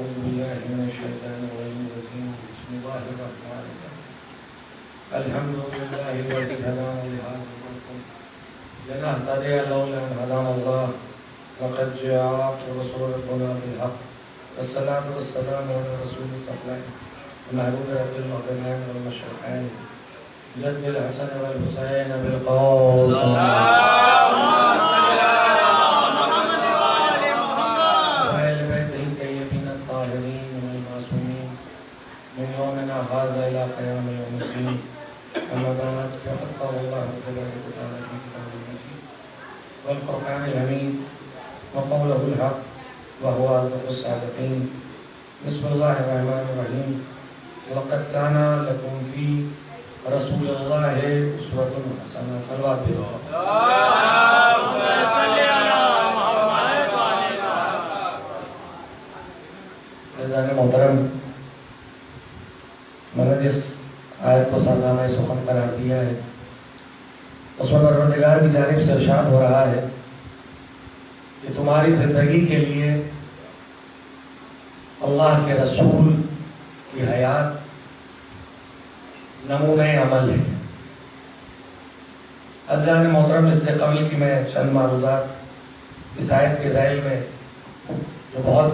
أعوذ بالله من الشيطان الرجيم بسم الله الرحمن الرحيم الحمد لله الذي هدانا لهذا لنهتدي لولا أن هدانا الله لقد جاءت رسول ربنا بالحق والصلاة والسلام على رسول الصفوان ومحبوب رب المعدنين والمشرقين جد الحسن والحسين بالقول هذا إلى قيام يوم الدين أما بعد فقد قال الله تبارك وتعالى في كتابه المجيد والفرقان الحميد وقوله الحق وهو أصدق الصادقين بسم الله الرحمن الرحيم لقد كان لكم في رسول الله أسوة حسنة صلوات الله اللهم صل على محمد وعلى آله محترم میں نے جس آیت کو سرنامہ سخن قرار دیا ہے اس میں پروردگار کی جانب سے ارشاد ہو رہا ہے کہ تمہاری زندگی کے لیے اللہ کے رسول کی حیات نمونہ عمل ہے۔ عزیزان محترم، اس سے قبل کی میں چند معروضات اس آیت کے ذیل میں جو بہت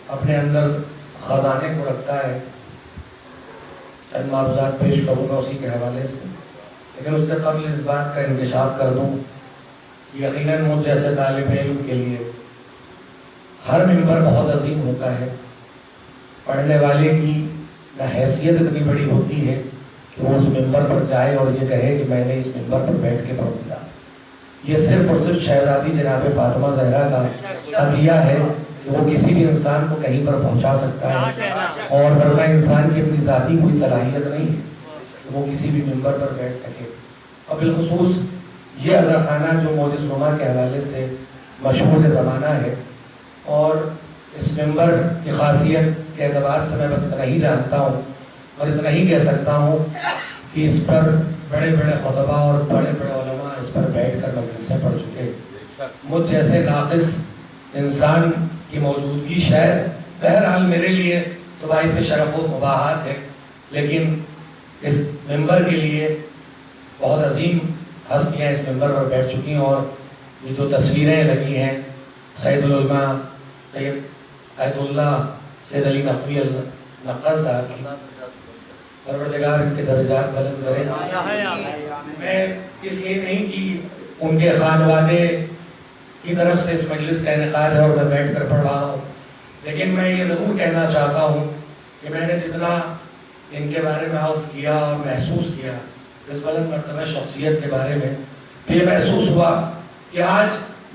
اپنے اندر خزانے کو رکھتا ہے چند معروضات پیش کروں گا اسی کے حوالے سے، لیکن اس سے قبل اس بات کا انکشاف کر دوں یقیناً مجھ جیسے طالب علم کے لیے ہر ممبر بہت عظیم ہوتا ہے۔ پڑھنے والے کی نہ حیثیت اتنی بڑی ہوتی ہے کہ وہ اس ممبر پر جائے اور یہ کہے کہ میں نے اس ممبر پر بیٹھ کے پڑھ دیا۔ یہ صرف اور صرف شہزادی جناب فاطمہ زہرا کا عطیہ ہے کہ وہ کسی بھی انسان کو کہیں پر پہنچا سکتا ہے، اور ورنہ انسان کی اپنی ذاتی کوئی صلاحیت نہیں ہے کہ وہ کسی بھی ممبر پر بیٹھ سکے۔ اور بالخصوص یہ عذا خانہ جو موجز نما کے حوالے سے مشہور زمانہ ہے، اور اس ممبر کی خاصیت کے اعتبار سے میں بس اتنا ہی جانتا ہوں اور اتنا ہی کہہ سکتا ہوں کہ اس پر بڑے بڑے خطبہ اور بڑے بڑے علماء اس پر بیٹھ کر مجلسیں پڑھ چکے۔ مجھ جیسے ناقص انسان کی موجودگی شاید بہرحال میرے لیے تو باعث شرف و مباحات ہے، لیکن اس ممبر کے لیے بہت عظیم ہستیاں اس ممبر پر بیٹھ چکی ہیں، اور یہ جو تصویریں لگی ہیں سید العلماء سید آیت اللہ سید علی نقوی نقا صاحب کی، پروردگار ان کے درجات بلند کرے۔ میں اس لیے نہیں کہ ان کے خانوادے کی طرف سے اس مجلس کا انعقاد ہے اور میں بیٹھ کر پڑھ رہا ہوں، لیکن میں یہ ضرور کہنا چاہتا ہوں کہ میں نے جتنا ان کے بارے میں عرض کیا اور محسوس کیا اس بلند مرتبہ شخصیت کے بارے میں، تو یہ محسوس ہوا کہ آج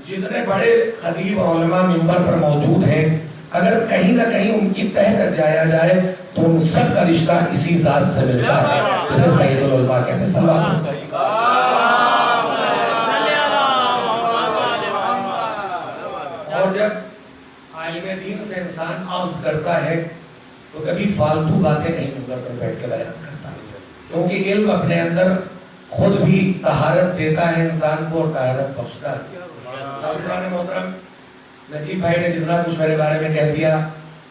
جتنے بڑے خطیب علماء ممبر پر موجود ہیں، اگر کہیں نہ کہیں ان کی تہ تک جایا جائے تو ان سب کا رشتہ اسی ذات سے ملتا ہے، جسے سید العلماء کہتے ہیں۔ صلی اللہ علیہ وسلم۔ اور جب عالم دین سے انسان عرض کرتا ہے تو کبھی فالتو باتیں نہیں ممبر پر بیٹھ کے بیان کرتا، کیونکہ علم اپنے اندر خود بھی طہارت دیتا ہے انسان کو اور طہارت بخشتا ہے۔ حضرات محترم، نجیب بھائی نے جتنا کچھ میرے بارے میں کہہ دیا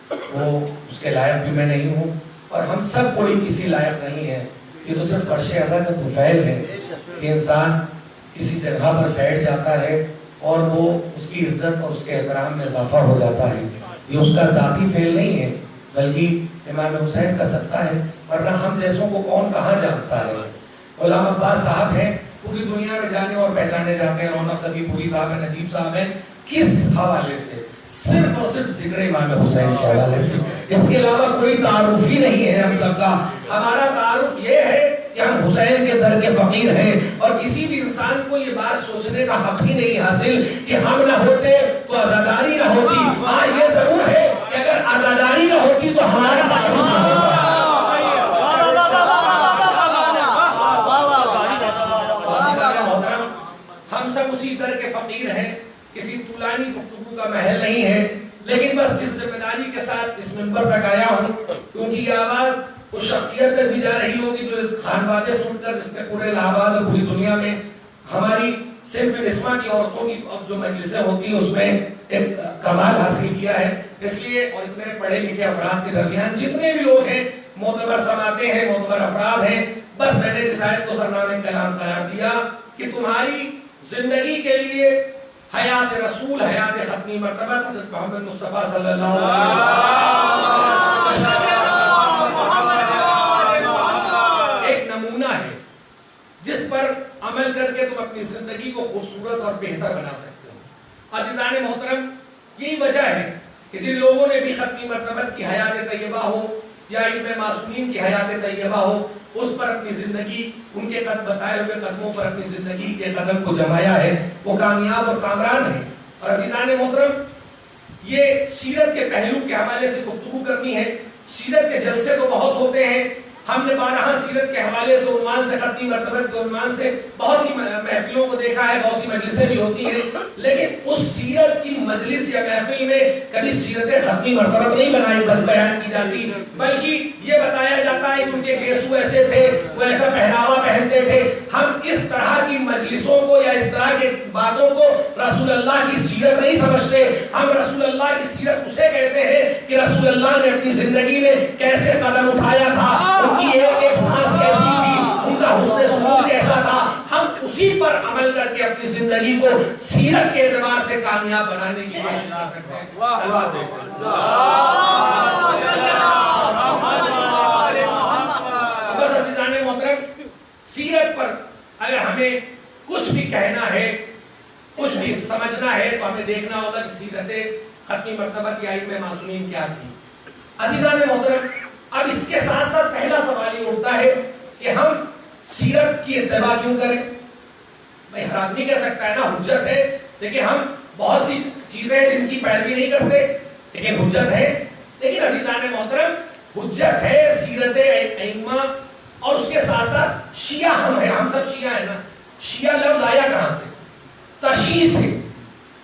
وہ اس کے لائق بھی میں نہیں ہوں، اور ہم سب کوئی کسی لائق نہیں ہے۔ یہ تو صرف فرش اعلیٰ کا طفیل ہے کہ انسان کسی جگہ پر بیٹھ جاتا ہے اور وہ اس کی عزت اور اس کے احترام میں اضافہ ہو جاتا ہے۔ یہ اس کا ذاتی فعل نہیں ہے بلکہ امام حسین کا صدقہ ہے، ورنہ ہم جیسوں کو کون کہاں جانتا ہے۔ غلام عباس صاحب ہیں، پوری دنیا میں جانے اور پہچانے جاتے ہیں، رونق صفی پوری صاحب ہیں، نجیب صاحب ہیں، کس حوالے سے؟ صرف اور صرف ذکر امام حسین کے حوالے سے۔ اس کے علاوہ کوئی تعارف ہی نہیں ہے ہم سب کا۔ ہمارا تعارف یہ ہے کہ ہم حسین کے در کے فقیر ہیں، اور کسی بھی انسان کو یہ بات سوچنے کا حق ہی نہیں حاصل کہ ہم نہ ہوتے تو عزاداری نہ ہوتی۔ ہاں یہ ضرور ہے کہ اگر عزاداری نہ ہوتی تو ہمارا تعارف نہ ہوتا۔ ہم سب اسی در کے فقیر ہیں، کسی طولانی گفتگو کا محل نہیں ہے، لیکن بس جس ذمہ داری کے ساتھ اس منبر تک آیا ہوں، کیونکہ یہ آواز اس شخصیت تک بھی جا رہی ہوگی جو اس خانوادے سن کر جس نے پورے الہ آباد اور پوری دنیا میں ہماری صرف نسواں کی عورتوں کی جو مجلسیں ہوتی ہیں اس میں ایک کمال حاصل کیا ہے. اس لیے اور اتنے پڑھے لکھے افراد کے درمیان جتنے بھی لوگ ہیں معتبر سماعتیں ہیں, معتبر افراد ہیں, بس میں نے اس آیت کو سرنامہ کلام قرار دیا کہ تمہاری زندگی کے لیے حیات رسول, حیات ختمی مرتبہ حضرت محمد مصطفیٰ صلی اللہ علیہ وسلم ایک نمونہ ہے جس پر عمل کر کے تم اپنی زندگی کو خوبصورت اور بہتر بنا سکتے ہو. عزیزان محترم, یہی وجہ ہے کہ جن لوگوں نے بھی ختمی مرتبہ کی حیات طیبہ ہو یا علم معصومین کی حیات طیبہ ہو, اس پر اپنی زندگی, ان کے بتائے ہوئے قدموں پر اپنی زندگی کے قدم کو جمایا ہے, وہ کامیاب اور کامران ہیں. اور عزیزان محترم, یہ سیرت کے پہلو کے حوالے سے گفتگو کرنی ہے. سیرت کے جلسے تو بہت ہوتے ہیں, ہم نے بارہا سیرت کے حوالے سے عنوان سے ختمی مرتبہ کے عنوان سے بہت سی محفلوں کو دیکھا ہے, بہت سی مجلسیں بھی ہوتی ہیں, لیکن اس سیرت کی مجلس یا محفل میں کبھی سیرت ختمی مرتبہ نہیں بیان کی جاتی, بلکہ یہ بتایا جاتا ہے کہ ان کے گیسو ایسے تھے, وہ ایسا پہناوا پہنتے تھے. ہم اس طرح کی مجلسوں کو یا اس طرح کے باتوں کو رسول اللہ کی سیرت نہیں سمجھتے. ہم رسول اللہ کی سیرت اسے کہتے ہیں کہ رسول اللہ نے اپنی زندگی میں کیسے قدم اٹھایا تھا, ان کی ایک سانس کیسی تھی, ان کا حسن سلوک کیسا تھا. ہم اسی پر عمل کر کے اپنی زندگی کو سیرت کے اعتبار سے کامیاب بنانے کی کوشش کر سکتے ہیں. صلوات دیکھیں. بس عزیزان محترم, سیرت پر اگر ہمیں کچھ بھی کہنا ہے, کچھ بھی سمجھنا ہے, تو ہمیں دیکھنا ہوگا کہ سیرت ختمی مرتبہ کی علم معصومین کیا تھی. عزیزان محترم, اب اس کے ساتھ ساتھ پہلا سوال یہ اٹھتا ہے کہ ہم سیرت کی اتباع کیوں کریں؟ بھائی ہر آدمی کہہ سکتا ہے نا حجت ہے, لیکن ہم بہت سی چیزیں جن کی پیروی نہیں کرتے, لیکن حجت ہے. لیکن عزیزان محترم, حجت ہے سیرت ائمہ, اور اس کے ساتھ ساتھ شیعہ ہم ہیں, ہم سب شیعہ ہیں نا. شیعہ لفظ آیا کہاں سے؟ تشیع سے.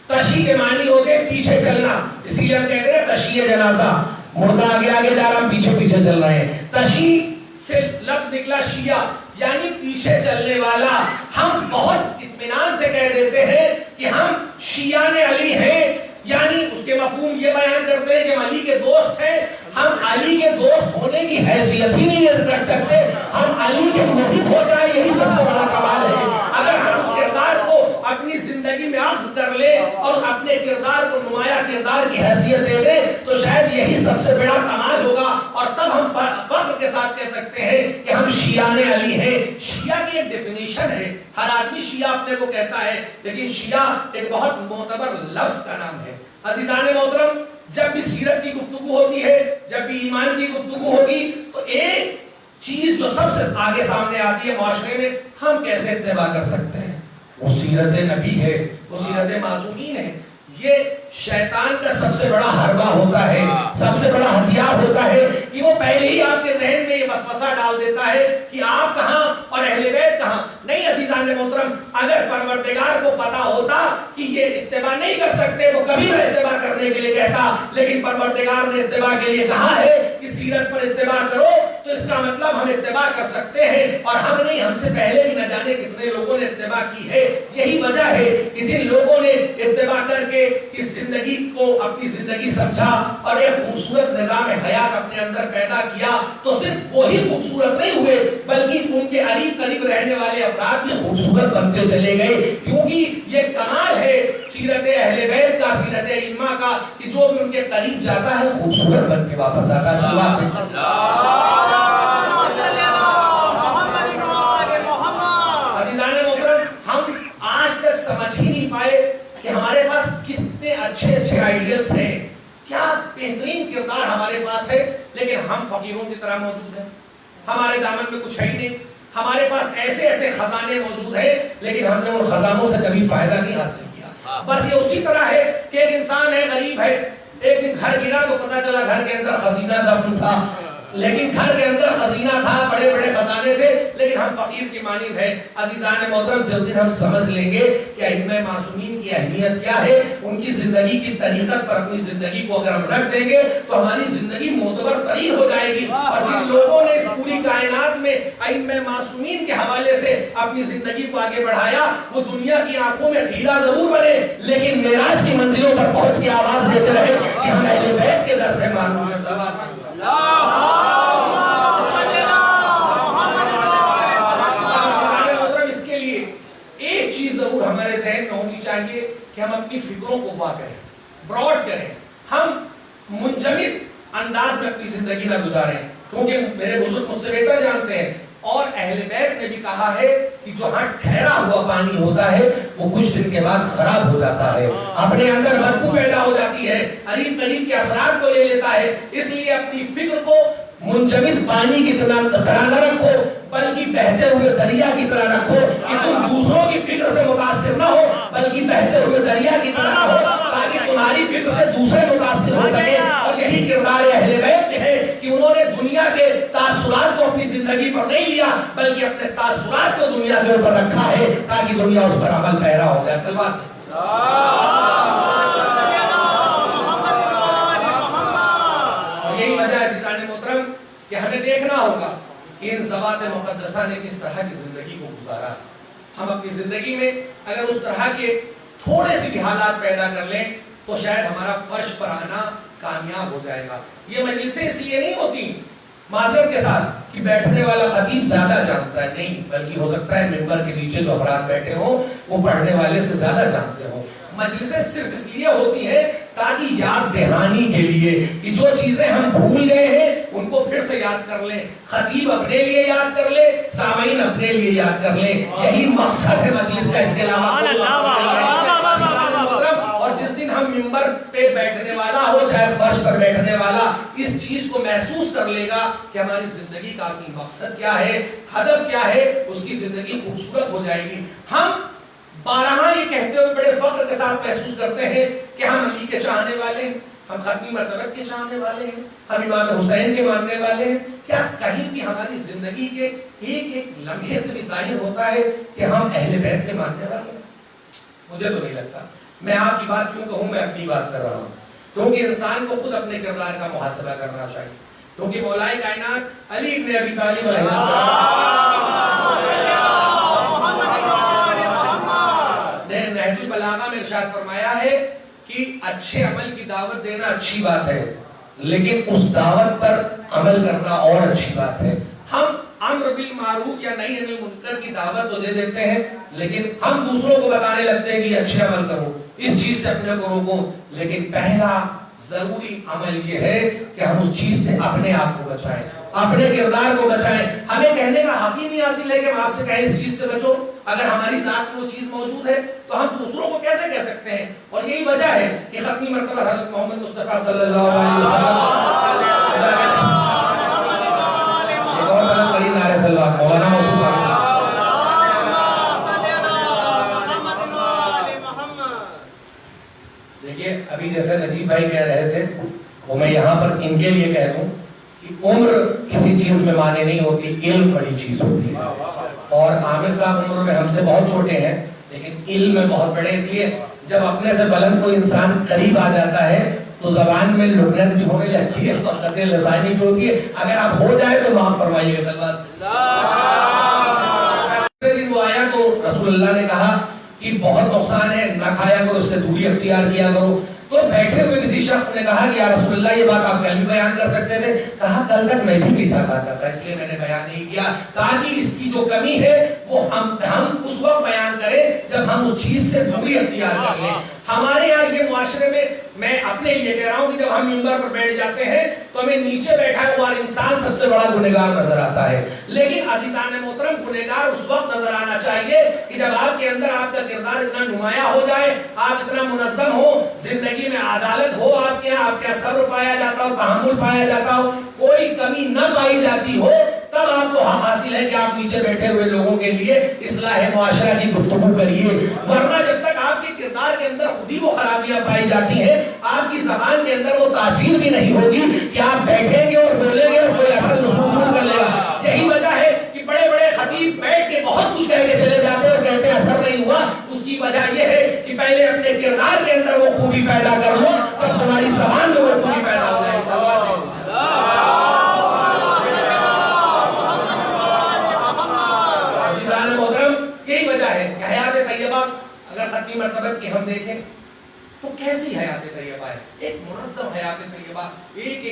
تشیع کے معنی ہوتے ہیں پیچھے چلنا, اسی لیے ہم کہتے ہیں تشیع جنازہ, مردہ آگے آگے جا رہا, ہم پیچھے پیچھے چل رہے ہیں. تشیع سے لفظ نکلا شیعہ, یعنی پیچھے چلنے والا. ہم بہت اطمینان سے کہہ دیتے ہیں کہ ہم شیعان علی ہیں, یعنی اس کے مفہوم یہ بیان کرتے ہیں کہ ہم علی کے دوست ہیں. ہم علی کے دوست ہونے کی حیثیت ہی نہیں رکھ سکتے, ہم علی کے مرید ہو جائے, یہی سب سے بڑا کمال ہے. اگر ہم اس کردار کو اپنی زندگی میں اخذ کر لیں اور اپنے کردار کو نمایاں کردار کی حیثیت دے دیں, تو شاید یہی سب سے بڑا کمال ہوگا, اور تب ہم فخر کے ساتھ کہہ سکتے ہیں کہ ہم شیعان علی ہیں. شیعہ کی ایک ڈیفینیشن ہے, ہر آدمی شیعہ اپنے کو کہتا ہے, لیکن شیعہ ایک بہت معتبر لفظ کا نام ہے. عزیزان محترم, جب بھی سیرت کی گفتگو ہوتی ہے, جب بھی ایمان کی گفتگو ہوگی, تو ایک چیز جو سب سے آگے سامنے آتی ہے معاشرے میں, ہم کیسے اتباع کر سکتے ہیں. وہ سیرت نبی ہے, وہ سیرت معصومین ہے. یہ شیطان کا سب سے بڑا حربہ ہوتا ہے, سب سے بڑا ہتھیار ہوتا ہے کہ وہ پہلے ہی آپ کے ذہن میں یہ وسوسہ ڈال دیتا ہے کہ آپ کہاں اور اہل بیت کہاں. نہیں عزیزان محترم, اگر پروردگار کو پتا ہوتا کہ یہ اتباع نہیں کر سکتے تو کبھی نہ اتباع کرنے کے لیے کہتا, لیکن پروردگار نے اتباع کے لیے کہا ہے کہ سیرت پر اتباع کرو, تو اس کا مطلب ہم اتباع کر سکتے ہیں, اور ہم نہیں, ہم سے پہلے بھی نہ جانے کتنے لوگوں نے اتباع کی ہے. یہی وجہ ہے کہ جن لوگوں نے اتباع کر کے اس زندگی کو اپنی زندگی سمجھا اور ایک خوبصورت نظام حیات اپنے اندر پیدا کیا, تو صرف وہی خوبصورت نہیں ہوئے, بلکہ ان کے قریب رہنے والے افراد بھی خوبصورت بنتے چلے گئے. کیونکہ یہ کمال ہے سیرت اہل بیت کا, سیرت ائمہ کا, کہ جو بھی ان کے قریب جاتا ہے خوبصورت بن کے واپس آتا ہے. عزیزان محترم, ہم آج تک سمجھ ہی نہیں پائے کہ ہمارے پاس کتنے اچھے اچھے آئیڈیلز ہیں, کیا بہترین کردار ہمارے پاس ہے, لیکن ہم فقیروں کی طرح موجود ہیں. ہمارے دامن میں کچھ ہے ہی نہیں. ہمارے پاس ایسے ایسے خزانے موجود ہیں, لیکن ہم نے ان خزانوں سے کبھی فائدہ نہیں حاصل کیا. بس یہ اسی طرح ہے کہ ایک انسان ہے, غریب ہے, ایک دن گھر گرا تو پتا چلا گھر کے اندر خزینہ دفن تھا, لیکن گھر کے اندر خزینہ تھا, بڑے بڑے خزانے تھے, لیکن ہم فقیر کی مانند ہیں. عزیزان محترم, جس دن ہم سمجھ لیں گے کہ ائمہ معصومین کی اہمیت کیا ہے, ان کی زندگی کی طریقت پر اپنی زندگی کو اگر ہم رکھ دیں گے تو ہماری زندگی معتبر ترین ہو جائے گی. اور جن لوگوں نے اس پوری کائنات میں ائمہ معصومین کے حوالے سے اپنی زندگی کو آگے بڑھایا. وہ دنیا کی آنکھوں میں خیرہ ضرور بنے لیکن معراج کی منزلوں پر پہنچ کے آواز دیتے رہے کہ ہم اہل بیت کے در سے معروف ہیں. اس کے لیے ایک چیز ضرور ہمارے ذہن میں ہونی چاہیے کہ ہم اپنی فکروں کو واضح کریں, براڈ کریں, ہم منجمد انداز میں اپنی زندگی نہ گزاریں, کیونکہ میرے بزرگ مجھ سے بہتر جانتے ہیں. اور اہل بیت نے بھی کہا ہے کہ جو ہاں ٹھہرا ہوا پانی ہوتا ہے وہ کچھ دن کے بعد خراب ہو جاتا ہے, اپنے اندر بدبو پیدا ہو جاتی ہے, قریب قریب کے اثرات کو لے لیتا ہے. اس لیے اپنی فکر کو منجمد پانی کی طرح نہ رکھو بلکہ بہتے ہوئے دریا کی طرح رکھو کہ تم دوسروں کی فکر سے متاثر نہ ہو بلکہ بہتے ہوئے دریا کی طرح رہو تاکہ تمہاری فکر سے دوسرے متاثر ہو سکے. اور یہی کردار اہل بیت ہے کہ انہوں نے دنیا کے تاثرات کو اپنی زندگی پر نہیں لیا بلکہ اپنے تاثرات کو دنیا کے اوپر رکھا ہے تاکہ دنیا اس پر عمل پیرا ہو جائے. اصل بات یہی وجہ ہے عزیزان محترم کہ ہمیں دیکھنا ہوگا کہ ان ذوات مقدسہ نے کس طرح کی زندگی کو گزارا. ہم اپنی زندگی میں اگر اس طرح کے تھوڑے سے بھی حالات پیدا کر لیں تو شاید ہمارا فرش پر آنا کامیاب ہو جائے گا. یہ مجلسیں اس لیے نہیں ہوتی معذرت کے ساتھ کہ بیٹھنے والا خطیب زیادہ جانتا ہے, نہیں, بلکہ ہو سکتا ہے ممبر کے نیچے جو افراد بیٹھے ہوں وہ پڑھنے والے سے زیادہ جانتے ہوں. مجلسیں صرف اس لیے ہوتی ہیں تاکہ یاد دہانی کے لیے کہ جو چیزیں ہم بھول گئے ہیں ان کو پھر سے یاد کر لیں, خطیب اپنے لیے یاد کر لے, سامعین اپنے لیے یاد کر لیں. یہی مقصد ہے مجلس کا, اس کے علاوہ اور جس دن ہم ممبر پہ بیٹھنے والا ہو چاہے فرش پر بیٹھنے والا اس چیز کو محسوس کر لے گا کہ ہماری زندگی کا اصل مقصد کیا ہے, ہدف کیا ہے, اس کی زندگی خوبصورت ہو جائے گی. ہم بارہا یہ کہتے ہوئے بڑے فخر کے ساتھ محسوس کرتے ہیں کہ ہم علی کے چاہنے والے ہیں, ہم ختمی مرتبت کے چاہنے والے ہیں, ہم امام حسین کے ماننے والے ہیں. کیا کہیں بھی ہماری زندگی کے ایک ایک لمحے سے بھی ظاہر ہوتا ہے کہ ہم اہل بیت کے ماننے والے ہیں؟ مجھے تو نہیں لگتا. میں آپ کی بات کیوں کہوں, میں اپنی بات کر رہا ہوں کیونکہ انسان کو خود اپنے کردار کا محاسبہ کرنا چاہیے. کیونکہ مولا کائنات علی ابن ابی طالب علیہ السلام نے نہج البلاغہ میں ارشاد فرمایا ہے کہ اچھے عمل کی دعوت دینا اچھی بات ہے لیکن اس دعوت پر عمل کرنا اور اچھی بات ہے. ہم امر بالمعروف یا نہی عن المنکر کی دعوت تو دے دیتے ہیں لیکن ہم دوسروں کو بتانے لگتے ہیں کہ اچھے عمل کرو, اس چیز سے اپنے کو روکو, لیکن پہلا ضروری عمل یہ ہے کہ ہم اس چیز سے اپنے آپ کو بچائیں, اپنے کردار کو بچائیں. ہمیں کہنے کا حق ہی نہیں حاصل ہے کہ ہم آپ سے کہیں اس چیز سے بچو. اگر ہماری ذات میں وہ چیز موجود ہے تو ہم دوسروں کو کیسے کہہ سکتے ہیں؟ اور یہی وجہ ہے کہ ختمی مرتبہ حضرت محمد مصطفیٰ صلی اللہ علیہ وسلم مولانا دیکھیے ابھی جیسے نجیب بھائی کہہ رہے تھے وہ میں یہاں پر ان کے لیے کہہ دوں کہ عمر کسی چیز میں مانے نہیں ہوتی, علم بڑی چیز ہوتی ہے. اور عامر صاحب عمر میں ہم سے بہت چھوٹے ہیں لیکن علم میں بہت بڑے, اس لیے جب اپنے سے بلند کوئی انسان قریب آ جاتا ہے تو زبان میں لکنت بھی ہونے لگتی ہے, سخت لسانی بھی ہوتی ہے. اگر آپ ہو جائے تو معاف فرمائیے گا. دن وہ آیا تو رسول اللہ نے کہا کہ بہت نقصان ہے, نہ کھایا کرو, اس سے دوری اختیار کیا کرو. تو بیٹھے ہوئے کسی شخص نے کہا کہ یا رسول اللہ یہ بات آپ کل بھی بیان کر سکتے تھے. کہا کل تک میں بھی میٹھا کھاتا تھا اس لیے میں نے بیان نہیں کیا تاکہ اس کی جو کمی ہے وہ ہم اس وقت بیان کریں جب ہم اس چیز سے دوری اختیار کر لیں. ہمارے یہاں یہ معاشرے میں اپنے لیے کہہ رہا ہوں کہ جب ہم ممبر پر بیٹھ جاتے ہیں تو ہمیں نیچے بیٹھا ہوا انسان سب سے بڑا گنہگار نظر آتا ہے. لیکن عزیزان محترم گنہگار اس وقت نظر آنا چاہیے کہ جب آپ کے اندر آپ کا کردار اتنا نمایاں ہو جائے, آپ اتنا منظم ہو, زندگی میں عدالت ہو, آپ کے یہاں صبر پایا جاتا ہو, تحمل پایا جاتا ہو, کوئی کمی نہ پائی جاتی ہو, تب آپ کو حق حاصل ہے کہ آپ نیچے بیٹھے ہوئے لوگوں کے لیے اصلاح معاشرہ کی گفتگو کریے. ورنہ جب تک آپ کے کردار کے اندر خود ہی وہ خرابیاں پائی جاتی ہیں, آپ کی زبان کے اندر وہ تاثیر بھی نہیں ہوگی کہ آپ بیٹھیں گے اور بولیں گے اور کوئی اثر محسوس کر لے گا. یہی وجہ ہے کہ بڑے بڑے خطیب بیٹھ کے بہت کچھ کہہ کے چلے جاتے ہیں اور کہتے ہیں اثر نہیں ہوا. اس کی وجہ یہ ہے کہ پہلے اپنے کردار کے اندر وہ خوبی پیدا کر لو, تب تمہاری زبان میں وہ خوبی پیدا ہو جائے گی.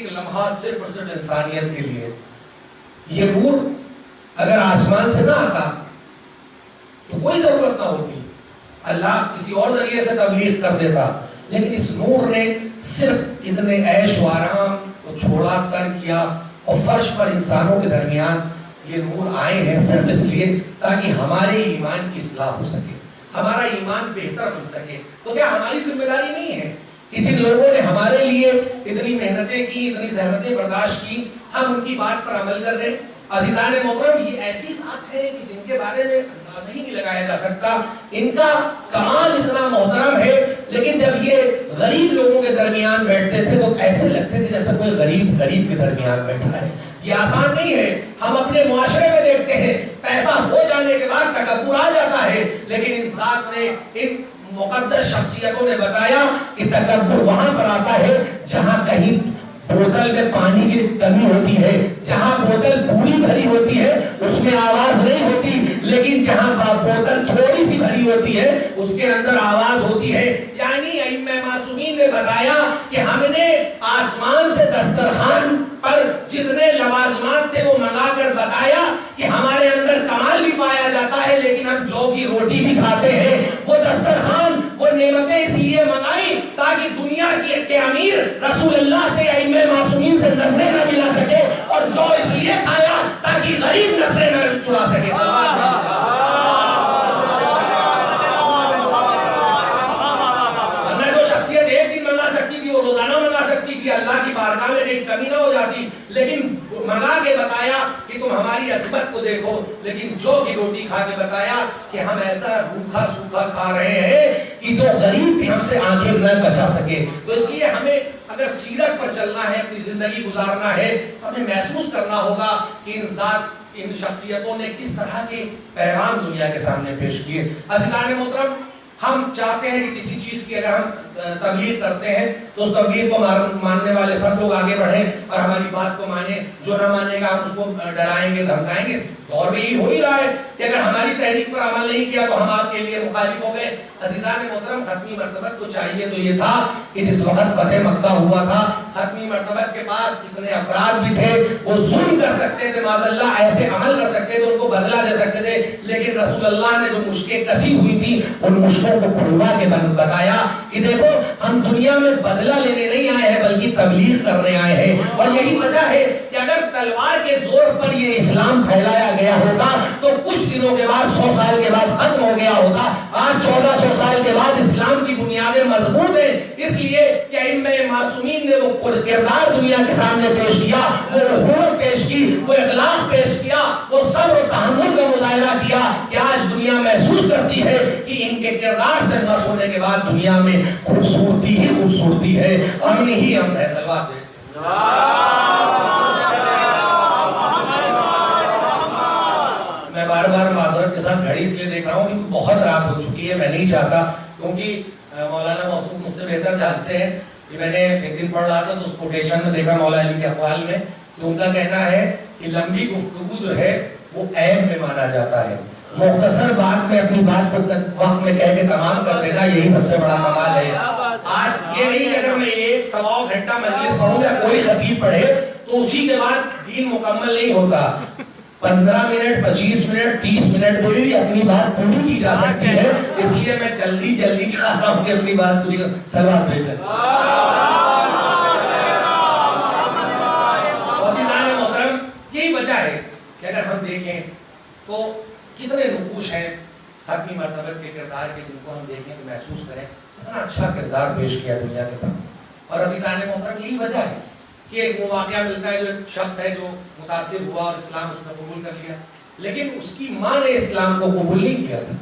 ایک لمحہ صرف اور صرف انسانیت کے لیے. یہ نور اگر آسمان سے نہ آتا تو کوئی ضرورت نہ ہوتی, اللہ کسی اور ذریعے سے تبلیغ کر دیتا, لیکن اس نور نے صرف اتنے عیش و آرام کو چھوڑا, کر کیا, اور فرش پر انسانوں کے درمیان یہ نور آئے ہیں صرف اس لیے تاکہ ہمارے ایمان کی اصلاح ہو سکے, ہمارا ایمان بہتر بن سکے. تو کیا ہماری ذمہ داری نہیں ہے کہ جن لوگوں نے ہمارے لیے اتنی محنتیں کی, اتنی زحمتیں برداشت کی, ہم ان کی بات پر عمل کر رہے ہیں؟ عزیزان محترم, یہ ایسی ذات ہے کہ جن کے بارے میں اندازہ ہی نہیں لگایا جا سکتا. ان کا کمال اتنا محترم ہے, لیکن جب یہ غریب لوگوں کے درمیان بیٹھتے تھے تو ایسے لگتے تھے جیسے کوئی غریب کے درمیان بیٹھا ہے. یہ آسان نہیں ہے. ہم اپنے معاشرے میں دیکھتے ہیں پیسہ ہو جانے کے بعد تکبر آ جاتا ہے, لیکن ان ذات نے, ان مقدس شخصیتوں نے بتایا کہ تکبر وہاں پر آتا ہے جہاں کہیں بوتل میں پانی کی کمی ہوتی ہے, جہاں بوتل پوری بھری ہوتی ہے اس میں آواز نہیں ہوتی, لیکن جہاں بوتل تھوڑی سی بھری ہوتی ہے اس کے اندر آواز ہوتی ہے. یعنی ائمہ معصومین نے بتایا کہ ہم نے آسمان سے دسترخوان پر جتنے لوازمات تھے وہ منگا کر بتایا کہ ہمارے اندر کمال بھی پایا جاتا ہے, لیکن ہم جو کی روٹی بھی کھاتے ہیں وہ دسترخوان, وہ نعمتیں اس لیے منگائی تاکہ دنیا کے امیر رسول اللہ سے, ائمہ معصومین سے نظریں نہ ملا سکے, اور جو اس لیے کھایا تاکہ غریب نظریں نہ چرا سکے. ورنہ جو شخصیت ایک دن منگا سکتی تھی وہ روزانہ منگا سکتی تھی, اللہ کی بارگاہ میں ایک کمی نہ ہو جاتی, لیکن منگا کے بتایا کہ تم ہماری عظمت کو دیکھو. لیکن جو کی روٹی کھا کے بتایا کہ ہم ایسا روکھا سوکھا کھا رہے ہیں کہ جو غریب بھی ہم سے آنکھیں نہ بچا سکے. تو اس لیے ہمیں اگر سیرت پر چلنا ہے, اپنی زندگی گزارنا ہے, تو ہمیں محسوس کرنا ہوگا کہ ان شخصیتوں نے کس طرح کے پیغام دنیا کے سامنے پیش کیے. عزیزان محترم, ہم چاہتے ہیں کہ کسی چیز کی اگر ہم تبلیغ کرتے ہیں تو اس تبلیغ کو ماننے والے سب لوگ آگے بڑھیں اور ہماری بات کو مانیں. جو نہ مانے گا ہم اس کو ڈرائیں گے, دھمکائیں گے. دور میں یہ ہو ہی رہا ہے کہ اگر ہماری تحریک پر عمل نہیں کیا تو ہم آپ کے لیے مخالف ہو گئے. عزیزان محترم, ختمی مرتبت کو چاہیے تو یہ تھا کہ جس وقت فتح مکہ ہوا تھا, ختمی مرتبت کے پاس اتنے افراد بھی تھے, وہ ظلم کر سکتے تھے, معاذ اللہ ایسے عمل کر سکتے تھے, ان کو بدلہ دے سکتے تھے, لیکن رسول اللہ نے جو مشکیں کسی ہوئی تھی ان مشکوں کو کھلوا کے بتایا کہ دیکھو ہم دنیا میں بدلہ لینے نہیں آئے ہیں بلکہ تبلیغ کرنے آئے ہیں. اور یہی وجہ ہے کہ اگر تلوار کے زور پر یہ اسلام پھیلایا گیا ہوتا تو کچھ دنوں کے بعد, 100 سال کے بعد ختم ہو گیا ہوتا. آج 1400 سال کے بعد اسلام کی بنیادیں مضبوط ہیں, اس لیے کہ ائمہ معصومین نے وہ کردار دنیا کے سامنے پیش کیا, وہ حکومت پیش کی, وہ اخلاق پیش کیا, وہ صبر و تحمل کا مظاہرہ کیا کہ آج دنیا محسوس کرتی ہے کہ ان کے کردار سے مس ہونے کے بعد دنیا میں خوبصورتی ہی خوبصورتی ہے, امن ہی امن ہے. صلوات دے. میں بار بار معذرت کے ساتھ گھڑی اس لیے دیکھ رہا ہوں کہ بہت رات ہو چکی ہے. میں نہیں چاہتا, کیونکہ مولانا موصوف مجھ سے بہتر جانتے ہیں کہ میں نے ایک دن پڑھ رہا تھا تو اس کوٹیشن میں دیکھا مولا علی کے اقوال میں کہ ان کا کہنا ہے کہ لمبی گفتگو جو ہے وہ عیب میں مانا جاتا ہے, مختصر بات میں اپنی بات کو وقت میں کہہ کے تمام کر دینا یہی سب سے بڑا کمال ہے. آج یہ نہیں کہ اگر میں 1-1.25 گھنٹہ مجلس پڑھوں یا کوئی خطیب پڑھے تو اسی کے بعد دین مکمل نہیں ہوتا. 15 منٹ, 25 منٹ, 30 منٹ میں بھی اپنی بات پوری کی جا سکتی ہے. اس لیے میں جلدی چاہ رہا ہوں کہ اپنی بات پوری کر. صلوات بھیجیں. عزیزان محترم, یہی وجہ ہے کہ اگر ہم دیکھیں تو کتنے نقوش ہیں ختمی مرتبت کے کردار کے, جن کو ہم دیکھیں تو محسوس کریں کتنا اچھا کردار پیش کیا دنیا کے سامنے. اور عزیزان محترم, یہی وجہ ہے کہ ایک وہ واقعہ ملتا ہے جو شخص ہے جو متاثر ہوا اور اسلام اس نے قبول کر لیا, لیکن اس کی ماں نے اسلام کو قبول نہیں کیا تھا.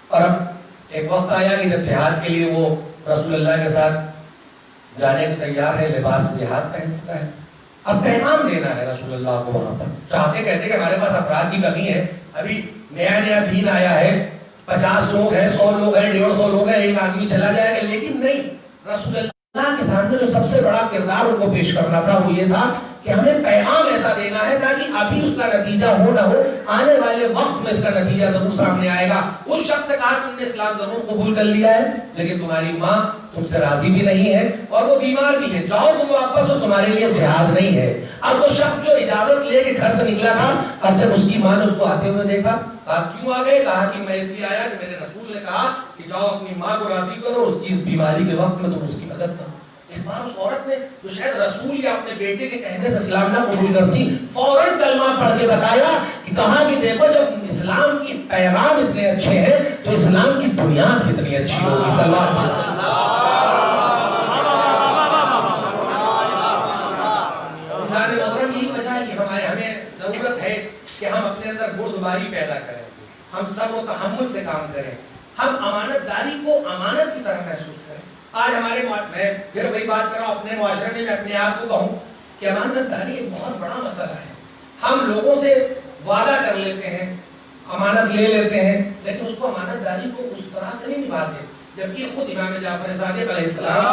اور اب ایک وقت آیا کہ جب جہاد کے لیے وہ رسول اللہ کے ساتھ جانے کو تیار ہے, لباس جہاد پہن چکا ہے, اب پیغام دینا ہے رسول اللہ کو وہاں پر. چاہتے کہتے کہ ہمارے پاس افراد کی کمی ہے, ابھی نیا دین آیا ہے, 50 لوگ ہیں, 100 لوگ ہیں, 150 لوگ ہیں, ایک آدمی چلا جائے گا. لیکن نہیں, رسول اللہ کے سامنے جو سب سے بڑا کردار ان کو پیش کرنا تھا وہ یہ تھا کہ ہمیں پیغام ایسا دینا ہے تاکہ ابھی اس کا نتیجہ ہو نہ ہو، آنے والے وقت میں اس کا نتیجہ ضرور سامنے آئے گا۔ اس شخص سے کہا تم نے اسلام ضرور قبول کر لیا ہے لیکن تمہاری ماں تم سے راضی بھی نہیں ہے اور وہ بیمار بھی ہے، جاؤ تم واپس، اور تمہارے لیے جہاد نہیں ہے۔ اب وہ شخص جو اجازت لے کے گھر سے نکلا تھا، اب جب اس کی ماں نے اس کو آتے ہوئے دیکھا، کہا کیوں آ گئے؟ کہا کہ میں اس لیے آیا کہ میرے رسول نے کہا کہ جاؤ اپنی ماں کو راضی کرو، اس کی اس بیماری کے وقت میں تم اس کی مدد کرو۔ ایک بار اس عورت نے جو شاید رسول یا اپنے بیٹے کے کہنے سے اسلام نہ قبول کرتی، فوراً کلمہ پڑھ کے بتایا کہ کہا کہ دیکھو جب اسلام کی پیغام اتنے اچھے ہیں تو اسلام کی بنیاد کتنی اچھی ہوگی۔ صلی اللہ علیہ وسلم۔ یہی وجہ ہے کہ ہمیں ضرورت ہے کہ ہم اپنے اندر بردباری پیدا کریں، ہم صبر و تحمل سے کام کریں، ہم امانت داری کو امانت کی طرح محسوس کریں۔ آج ہمارے میں پھر وہی بات کر رہا ہوں، اپنے معاشرے میں اپنے آپ کو کہوں کہ امانت داری ایک بہت بڑا مسئلہ ہے۔ ہم لوگوں سے وعدہ کر لیتے ہیں، امانت لے لیتے ہیں، لیکن اس کو امانت داری کو اس طرح سے نہیں نبھاتے، جبکہ خود امام جعفر صادق علیہ السلام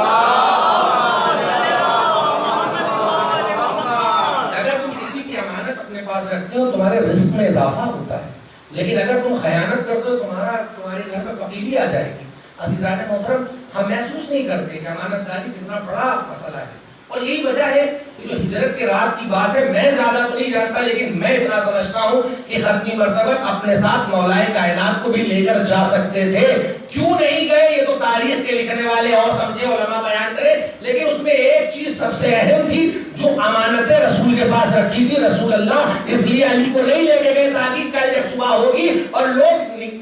اگر تم کسی کی امانت اپنے پاس رکھتے ہو تمہارے رزق میں اضافہ ہوتا ہے، لیکن اگر تم خیانت کرتے ہو تمہارے گھر میں فقیری آ جائے گی۔ عزیزان محترم، ہم محسوس نہیں کرتے کہ امانت داری کتنا بڑا مسئلہ ہے، اور یہی وجہ ہے کہ جو ہجرت کے رات کی بات ہے، میں زیادہ تو نہیں جانتا لیکن میں اتنا سمجھتا ہوں کہ ختمی مرتبہ اپنے ساتھ مولا کائنات کو بھی لے کر جا سکتے تھے۔ کیوں نہیں گئے یہ تو تاریخ کے لکھنے والے اور سمجھے علماء بیان کرے، لیکن اس میں ایک چیز سب سے اہم تھی جو امانت رسول کے پاس رکھی تھی رسول اللہ، اس لیے علی کو نہیں لے کے گئے تاکہ کل جب صبح ہوگی اور لوگ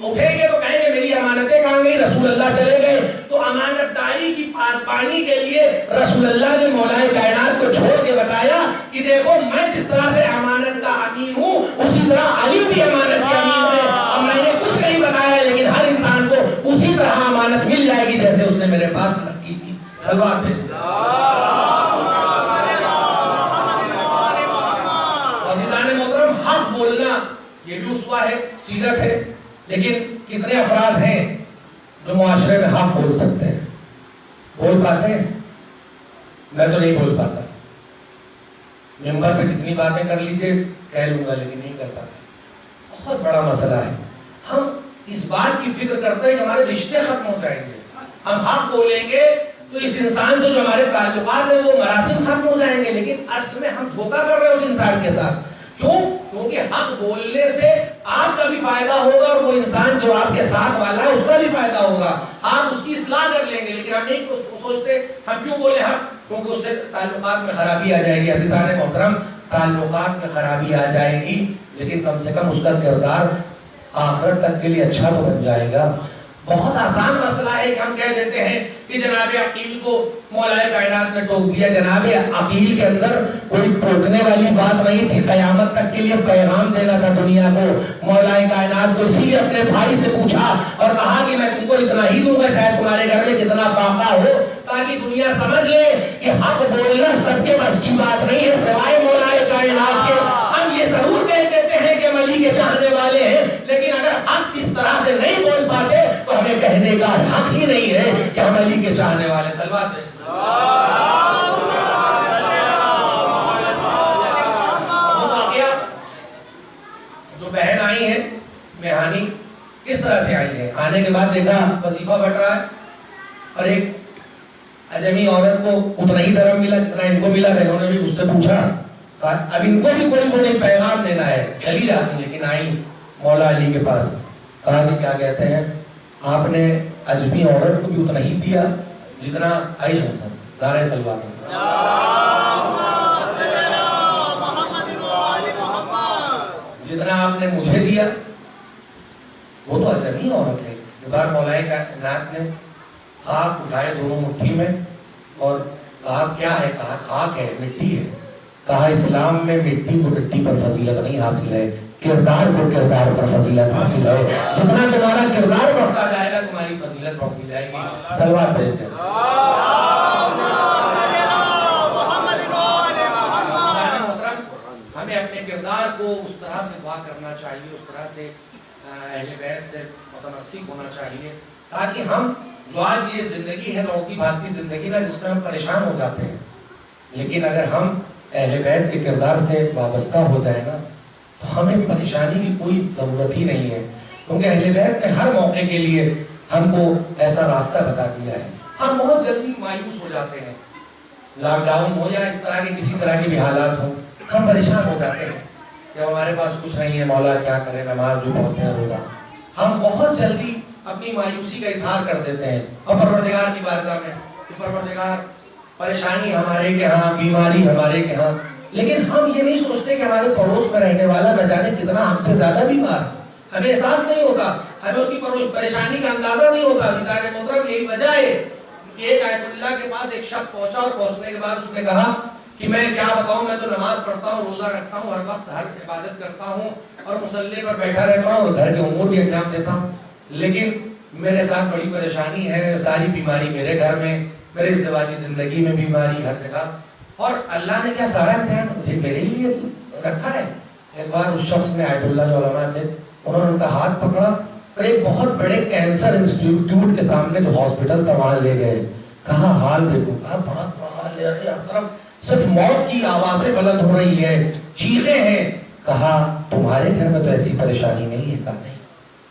اٹھیں گے تو کہیں گے میری امانتیں کہاں گئی، رسول اللہ چلے گئے۔ تو امانت داری کی پاسبانی کے لیے رسول اللہ نے مولا کائنات کو چھوڑ کے بتایا کہ دیکھو میں جس طرح سے امانت کا امین ہوں اسی طرح علی بھی امانت کے امین ہے، اور میں نے کچھ نہیں بتایا لیکن ہر انسان کو اسی طرح امانت مل جائے گی جیسے اس نے میرے پاس رکھی تھی۔ صلوات بھیج عزیزان محترم، حق بولنا یہ بھی اسوہ ہے، سیرت ہے، لیکن کتنے افراد ہیں جو معاشرے میں حق بول سکتے ہیں؟ بول پاتے ہیں؟ میں تو نہیں بول پاتا، ممبر پہ جتنی باتیں کر لیجئے کہہ لوں گا لیکن نہیں کر پاتا۔ بہت بڑا مسئلہ ہے۔ ہم اس بات کی فکر کرتے ہیں کہ ہمارے رشتے ختم ہو جائیں گے، ہم حق بولیں گے تو اس انسان سے جو ہمارے تعلقات ہیں وہ مراسم ختم ہو جائیں گے، لیکن اصل میں ہم دھوکہ کر رہے ہیں اس انسان کے ساتھ۔ کیوں؟ کیونکہ حق بولنے سے آپ کا بھی فائدہ ہوگا اور وہ انسان جو آپ کے ساتھ والا ہے اس کا بھی فائدہ ہوگا، آپ اس کی اصلاح کر لیں گے، لیکن ہم نہیں سوچتے ہم کیوں بولے حق، کیونکہ اس سے تعلقات میں خرابی آ جائے گی۔ عزیزان محترم، تعلقات میں خرابی آ جائے گی لیکن کم سے کم اس کا کردار آخرت تک کے لیے اچھا تو بن جائے گا۔ بہت آسان مسئلہ ہے کہ ہم کہہ دیتے ہیں کہ جناب عقیل کو مولا کائنات نے ٹوک دیا۔ جناب عقیل کے اندر کوئی ٹوکنے والی بات نہیں تھی، قیامت تک کے لیے پیغام دینا تھا دنیا کو۔ مولا کائنات کو اسی لیے اپنے بھائی سے پوچھا اور کہا کہ میں تم کو اتنا ہی دوں گا چاہے تمہارے گھر میں جتنا فاقہ ہو، تاکہ دنیا سمجھ لے کہ حق بولنا سب کے بس کی بات نہیں ہے سوائے مولا کائنات کے۔ ہم یہ ضرور کہہ دیتے ہیں کہ علی کے چاہنے والے ہیں، لیکن اگر حق اس طرح سے نہیں بول پاتے تو ہمیں کہنے کا حق ہی نہیں ہے کہ ہم علی کے چاہنے والے۔ صلوات ہے۔ وہ واقعہ جو بہن آئی ہے میہانی کس طرح سے آئی ہے، آنے کے بعد دیکھا وظیفہ بٹ رہا ہے اور ایک عجمی عورت کو اتنا ہی درم ملا جتنا ان کو ملا تھا۔ انہوں نے بھی اس سے پوچھا، اب ان کو بھی کوئی پیغام دینا ہے، چلی جاتی، لیکن آئی مولا علی کے پاس، کہا کہ کیا کہتے ہیں آپ نے عجمی عورت کو بھی اتنا ہی دیا جتنا عائشہ ہوتا، نعرہ صلوات ہے۔ جتنا آپ نے مجھے دیا، وہ تو عجمی عورت ہے۔ ایک بار مولا کائنات نے خاک اٹھائے دونوں مٹھی میں اور کہا کیا ہے؟ کہا خاک ہے، مٹی ہے۔ کہا اسلام میں مٹی کو مٹی پر فضیلت نہیں حاصل ہے، کردار کو کردار پر فضیلت حاصل ہے۔ جتنا تمہارا کردار بڑھتا جائے گا تمہاری فضیلت بڑھتی جائے گی۔ صلوات بھیجتے ہیں۔ ہمیں اپنے کردار کو اس طرح سے وا کرنا چاہیے، اس طرح سے اہل بیت سے متمسک ہونا چاہیے تاکہ ہم جو آج یہ زندگی ہے دوڑتی بھاگتی زندگی نا، جس میں ہم پریشان ہو جاتے ہیں، لیکن اگر ہم اہل بیت کے کردار سے وابستہ ہو جائے نا تو ہمیں پریشانی کی کوئی ضرورت ہی نہیں ہے، کیونکہ اہل بیت نے ہر موقع کے لیے ہم کو ایسا راستہ بتا دیا ہے۔ ہم بہت جلدی مایوس ہو جاتے ہیں، لاک ڈاؤن ہو یا اس طرح کے کسی طرح کے بھی حالات ہوں، ہم پریشان ہو جاتے ہیں کہ ہمارے پاس کچھ نہیں ہے، مولا کیا کرے، نماز بھی پڑھتے ہیں، روزہ۔ ہم بہت جلدی اپنی مایوسی کا اظہار کر دیتے ہیں اور پروردگار کی بارگاہ میں کہ پروردگار پریشانی ہمارے کے ہاں، بیماری ہمارے کے ہاں، لیکن ہم یہ نہیں سوچتے کہ ہمارے پڑوس میں رہنے والا نہ جانے کتنا ہم سے زیادہ بیمار، ہمیں احساس نہیں ہوتا، ہمیں اس کی پریشانی کا اندازہ نہیں ہوتا۔ عزیزان محترم، یہی وجہ ہے کہ ایک آیت اللہ کے پاس ایک شخص پہنچا اور پہنچنے کے بعد اس نے کہا کہ میں کیا بتاؤں، میں تو نماز پڑھتا ہوں، روزہ رکھتا ہوں، ہر وقت ہر عبادت کرتا ہوں اور مصلی پر بیٹھا رہتا ہوں اور گھر کے امور بھی انجام دیتا ہوں، لیکن میرے ساتھ بڑی پریشانی ہے، ساری بیماری میرے گھر میں، میرے ازدواجی زندگی میں بیماری ہر جگہ، اور اللہ نے کیا سارا امتحان مجھے میرے لیے رکھا ہے۔ ایک بار اس شخص نے آیت اللہ جو علماء تھے انہوں نے ان کا ہاتھ پکڑا اور ایک بہت بڑے کینسر انسٹیٹیوٹ کے سامنے جو ہاسپٹل تھا وہاں لے گئے، کہا حال دیکھو، کہا بڑا حال ہے، ہر طرف صرف موت کی آوازیں بلند ہو رہی ہے، چیخیں ہیں، کہا تمہارے گھر میں تو ایسی پریشانی نہیں ہے، کہا نہیں،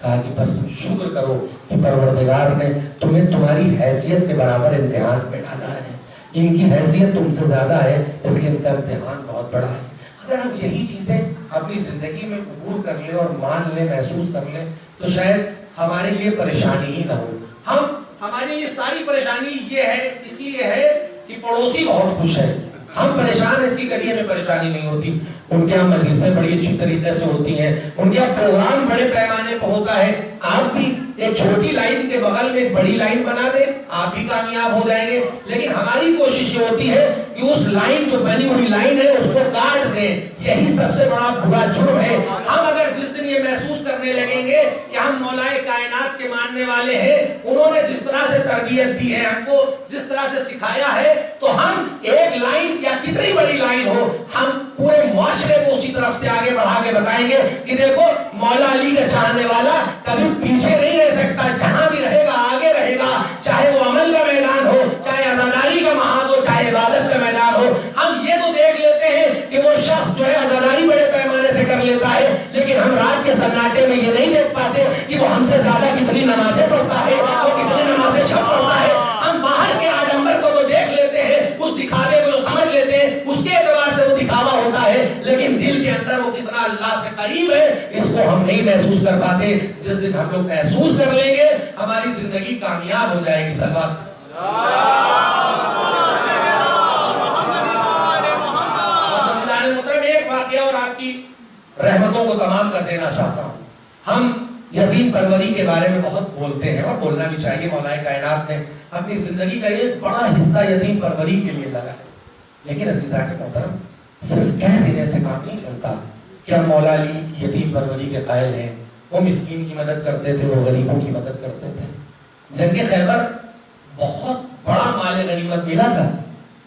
کہا کہ بس تم شکر کرو کہ پروردگار نے تمہیں تمہاری حیثیت کے برابر امتحان میں ڈالا ہے، ان کی حیثیت تم سے زیادہ ہے، اس لیے ان کا امتحان بہت بڑا ہے۔ اگر ہم یہی چیزیں اپنی زندگی میں قبول کر لیں اور مان لیں، محسوس کر لیں، تو شاید ہمارے لیے پریشانی ہی نہ ہو۔ ہماری یہ ساری پریشانی یہ ہے، اس لیے ہے کہ پڑوسی بہت خوش ہے، ہم پریشان، اس کی کبھی ہمیں پریشانی نہیں ہوتی۔ ان کے یہاں مجلسیں بڑی اچھی طریقے سے ہوتی ہیں، ان کے یہاں پروگرام بڑے پیمانے پہ ہوتا ہے، آپ بھی ایک چھوٹی لائن کے بغل میں ایک بڑی لائن بنا دیں، آپ بھی کامیاب ہو جائیں گے، لیکن ہماری کوشش یہ ہوتی ہے کہ اس لائن جو بنی ہوئی لائن ہے اس کو کاٹ دیں، یہی سب سے بڑا برا جرم ہے۔ ہم اگر جس دن یہ محسوس کرنے لگیں گے کہ ہم مولائے کائنات کے ماننے والے ہیں، انہوں نے جس طرح سے تربیت دی ہے، ہم کو جس طرح سے سکھایا ہے، تو ہم ایک لائن یا کتنی بڑی لائن ہو، ہم پورے معاشرے کو اسی طرف سے آگے بڑھا کے بتائیں گے کہ دیکھو مولا علی کا چاہنے والا کبھی پیچھے نہیں رہ سکتا، جہاں بھی رہے گا آگے رہے گا، چاہے وہ عمل کا میدان ہو، چاہے عزاداری کا محاذ ہو، چاہے عبادت کا میدان ہو۔ ہم یہ تو دیکھ لیتے ہیں کہ وہ شخص جو ہے عزاداری بڑے پیمانے سے کر لیتا ہے، لیکن ہم رات کے سناٹے میں یہ نہیں دیکھ پاتے کہ وہ ہم سے زیادہ کتنی نمازیں پڑھتا ہے، وہ کتنی نمازیں شب پڑھتا ہے۔ ہم باہر کے آڈمبر کو تو دیکھ لیتے ہیں، اس دکھاوے کو جو سمجھ لیتے ہیں، اس کے اعتبار سے وہ دکھاوا ہوتا ہے، لیکن دل کے اندر وہ کتنا اللہ سے قریب ہے اس کو ہم نہیں محسوس کر پاتے۔ جس دن ہم لوگ محسوس کر لیں گے ہماری زندگی کامیاب ہو جائے گی۔ سلوات ایک واقعہ اور آپ کی رحمتوں کو تمام کر دینا چاہتا ہوں۔ ہم یتیم پروری کے بارے میں بہت بولتے ہیں اور بولنا بھی چاہیے، مولا کائنات نے اپنی زندگی کا ایک بڑا حصہ یتیم پروری کے لیے لگا ہے، لیکن عزیزان محترم صرف کہہ دینے سے کام نہیں چلتا۔ کیا مولا علی یتیم پروری کے قائل ہیں؟ وہ مسکین کی مدد کرتے تھے، وہ غریبوں کی مدد کرتے تھے۔ جنگ خیبر بہت بڑا مال غنیمت ملا تھا،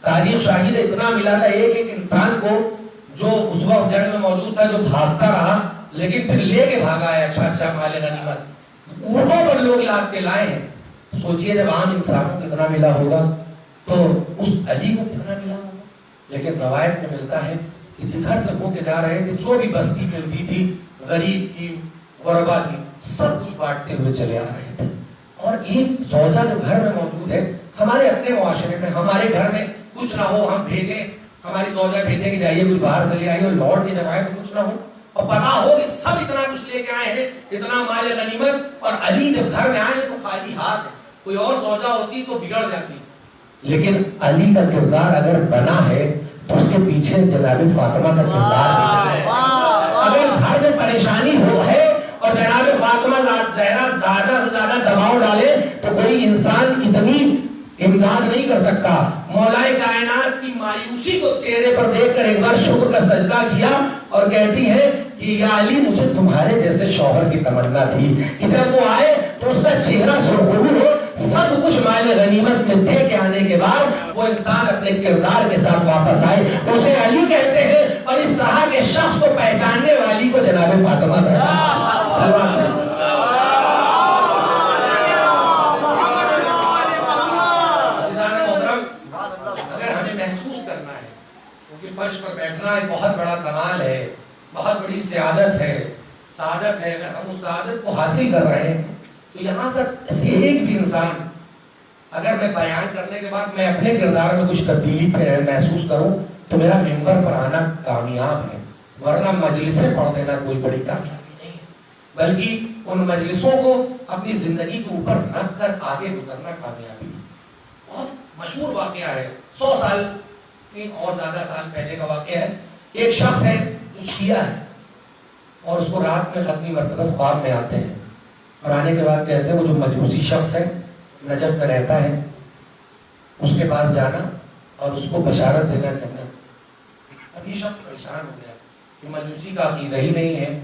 تاریخ شاہد اتنا ملا تھا، ایک ایک انسان کو جو اس وقت جنگ میں موجود تھا جو بھاگتا رہا لیکن پھر لے کے بھاگا ہے اچھا مال غنیمت، اونٹوں پر لوگ لاد کے لائے ہیں۔ سوچئے جب عام انسانوں کو اتنا ملا ہوگا تو اس علی کو کتنا ملا ہوگا۔ لیکن روایت میں ملتا ہے کہ جدھر سے ہو کے جا رہے تھے، جو بھی بستی ملتی تھی، غریب کی، غربا کی، سب کچھ بانٹتے ہوئے چلے آ رہے تھے۔ اور ایک زوجہ جو گھر میں موجود ہے، ہمارے اپنے معاشرے میں، ہمارے گھر میں کچھ نہ ہو، ہم بھیجیں، ہماری زوجہ بھیجیں کہ جائیے کچھ باہر سے لے آئیے، اور لوٹ کے جب آئے تو کچھ نہ ہو، اور پتا ہو کہ سب اتنا کچھ لے کے آئے ہیں، اتنا مال غنیمت، اور علی جب گھر میں آئے تو خالی ہاتھ ہے۔ کوئی اور زوجہ ہوتی تو بگڑ جاتی، لیکن علی کا کردار اگر بنا ہے تو اس کے پیچھے جناب فاطمہ کا کردار ہے۔ اگر گھر میں پریشانی ہو ہے اور جناب فاطمہ زہرا زیادہ سے زیادہ دباؤ ڈالے تو کوئی انسان اتنی امداد نہیں کر سکتا۔ مولا کائنات کی مایوسی کو چہرے پر دیکھ کر ایک بار شکر کا سجدہ کیا اور کہتی ہے کہ یا علی مجھے تمہارے جیسے شوہر کی تمنا تھی کہ جب وہ آئے تو اس کا چہرہ سرخرو ہو، سب کچھ مال غنیمت میں دے کے آنے کے بعد وہ انسان اپنے کردار کے ساتھ واپس آئے، اسے علی کہتے ہیں، اور اس طرح کے شخص کو پہچاننے والی کو جناب فاطمہ سلوات۔ فرش پر بیٹھنا ایک بہت بڑا کمال ہے، بہت بڑی سعادت ہے، سعادت ہے۔ اگر ہم اس سعادت کو حاصل کر رہے ہیں تو یہاں سے ایک بھی انسان، اگر میں بیان کرنے کے بعد میں اپنے کردار میں کچھ تبدیلی محسوس کروں تو میرا ممبر پر آنا کامیاب ہے، ورنہ مجلسیں پڑھ دینا کوئی بڑی کامیابی نہیں ہے، بلکہ ان مجلسوں کو اپنی زندگی کے اوپر رکھ کر آگے گزرنا کامیابی ہے۔ بہت مشہور واقعہ ہے، 100 سال اور زیادہ سال پہلے کا واقعہ ہے۔ ایک شخص ہے جو شیعہ ہے اور اس کو رات میں ختمی مرتبہ خواب میں آتے ہیں، اور آنے کے بعد کہتے ہیں وہ جو مجوسی شخص ہے نجف میں رہتا ہے اس کے پاس جانا اور اس کو بشارت دینا چاہنا۔ اب یہ شخص پریشان ہو گیا کہ مجوسی کا عقیدہ ہی نہیں ہے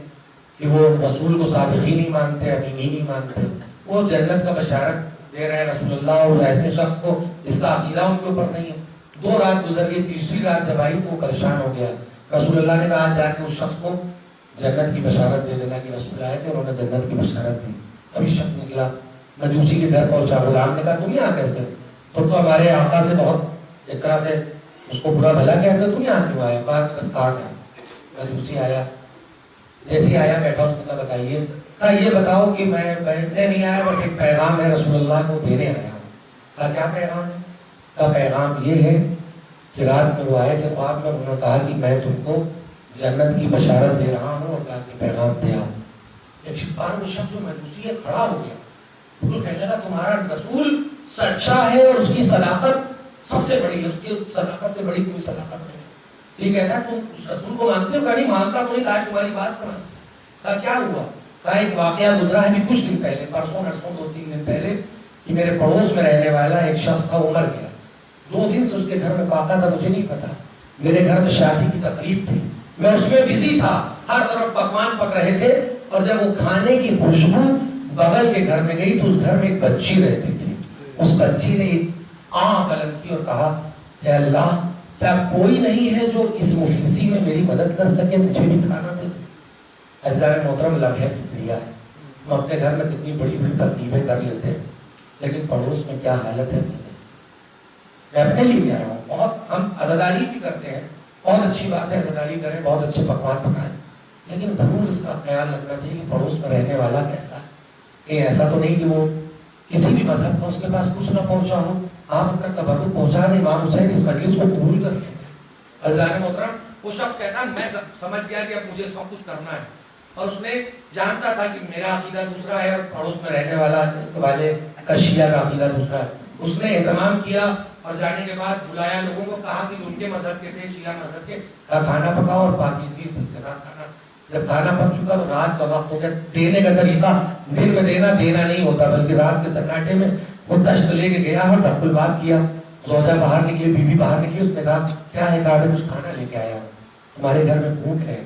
کہ وہ رسول کو صادق ہی نہیں مانتے، امین نہیں مانتے، وہ جنت کا بشارت دے رہے ہیں رسول اللہ، اور ایسے شخص کو اس کا عقیدہ ان کے اوپر نہیں ہے۔ 2 رات گزر گئی، تیسری رات جب آئی تو وہ پریشان ہو گیا۔ رسول اللہ نے کہا جا کے اس شخص کو جنت کی بشارت دے دینا، کہ رسول آئے تھے انہوں نے جنت کی بشارت دی۔ ابھی شخص نکلا، مجوسی کے گھر پہنچا، غلام نے کہا تم یہاں کیسے؟ تو ہمارے آقا سے بہت ایک طرح سے اس کو برا بھلا کہتے، تم یہاں کیوں آئے؟ کہا کہ بس کام ہے۔ مجوسی آیا، جیسے آیا بیٹھا، اس نے کہا بتائیے؟ کہا یہ بتاؤ کہ میں بیٹھنے نہیں آیا، بس ایک پیغام ہے رسول اللہ کو دینے آیا ہوں۔ کہا کیا پیغام ہے؟ کہا پیغام یہ ہے کہ رات میں وہ آئے تھے خواب میں، انہوں نے کہا کہ میں تم کو جنت کی بشارت دے رہا ہوں، اور کہا کہ پیغام دے آؤ۔ ایک بار وہ شخص جو مجوسی ہے کھڑا ہو گیا، وہ کہنے لگا تمہارا رسول سچا ہے اور اس کی صداقت سب سے بڑی ہے، اس کی صداقت سے بڑی کوئی صداقت نہیں ہے۔ ٹھیک ہے، تم اس رسول کو مانتے ہو؟ کہا نہیں مانتا تو نہیں، آج تمہاری بات سمجھ۔ کہا کیا ہوا؟ کہا ایک واقعہ گزرا ہے ابھی کچھ دن پہلے، پرسوں نرسوں 2-3 دن پہلے، کہ میرے پڑوس میں رہنے والا ایک شخص تھا، عمر گیا، 2 دن سے اس کے گھر میں فاقہ تھا، مجھے نہیں پتا، میرے گھر میں شادی کی تقریب تھی، میں اس میں بزی تھا، ہر طرف پکوان پک رہے تھے، اور جب وہ کھانے کی خوشبو بغل کے گھر میں گئی تو اس گھر میں ایک بچی رہتی تھی۔ اس بچی نے آہ بلند کی اور کہا اے اللہ، کیا کوئی نہیں ہے جو اس مفلسی میں میری مدد کر سکے، مجھے بھی کھانا دے؟ عزیزان محترم، لمحہ فکریہ ہے، ہم اپنے گھر میں کتنی بڑی بڑی ترتیبیں کر لیتے ہیں، لیکن پڑوس میں کیا حالت ہے؟ میں اپنے لیے کہہ رہا ہوں، بہت ہم عزاداری بھی کرتے ہیں، بہت اچھی بات ہے، عزاداری کریں، بہت اچھے پکوان پکائیں، لیکن ضرور اس کا خیال رکھنا چاہیے کہ پڑوس میں رہنے والا کیسا ہے۔ کہیں ایسا تو نہیں کہ وہ کسی بھی مذہب کا اس کے پاس کچھ نہ پہنچا ہو، آپ اپنا تبرک پہنچا دیں، امام حسین اس مجلس کو قبول کر لیں۔ عزیزان محترم، وہ شخص کہتا ہے میں سمجھ گیا کہ اب مجھے اس وقت کچھ کرنا ہے، اور اس نے جانتا تھا کہ میرا عقیدہ دوسرا ہے اور پڑوس میں رہنے والے کا شیعہ کا عقیدہ دوسرا ہے۔ اس نے اہتمام کیا اور جانے کے بعد بلایا لوگوں کو، کہا کہ ان کے مذہب کے تھے، شیعہ مذہب کے، کھانا پکاؤ اور پاکیزگی کے ساتھ کھانا۔ جب کھانا پک چکا تو رات کا وقت ہو گیا۔ دینے کا طریقہ دن میں دینا نہیں ہوتا، بلکہ رات کے سناٹے میں وہ دشت لے کے گیا اور ڈھکل بات کیا، زوجہ باہر نکلی، بیوی باہر نکلی، اس نے کہا کیا ہے؟ کہا کچھ کھانا لے کے آیا ہوں، تمہارے گھر میں بھوک ہے۔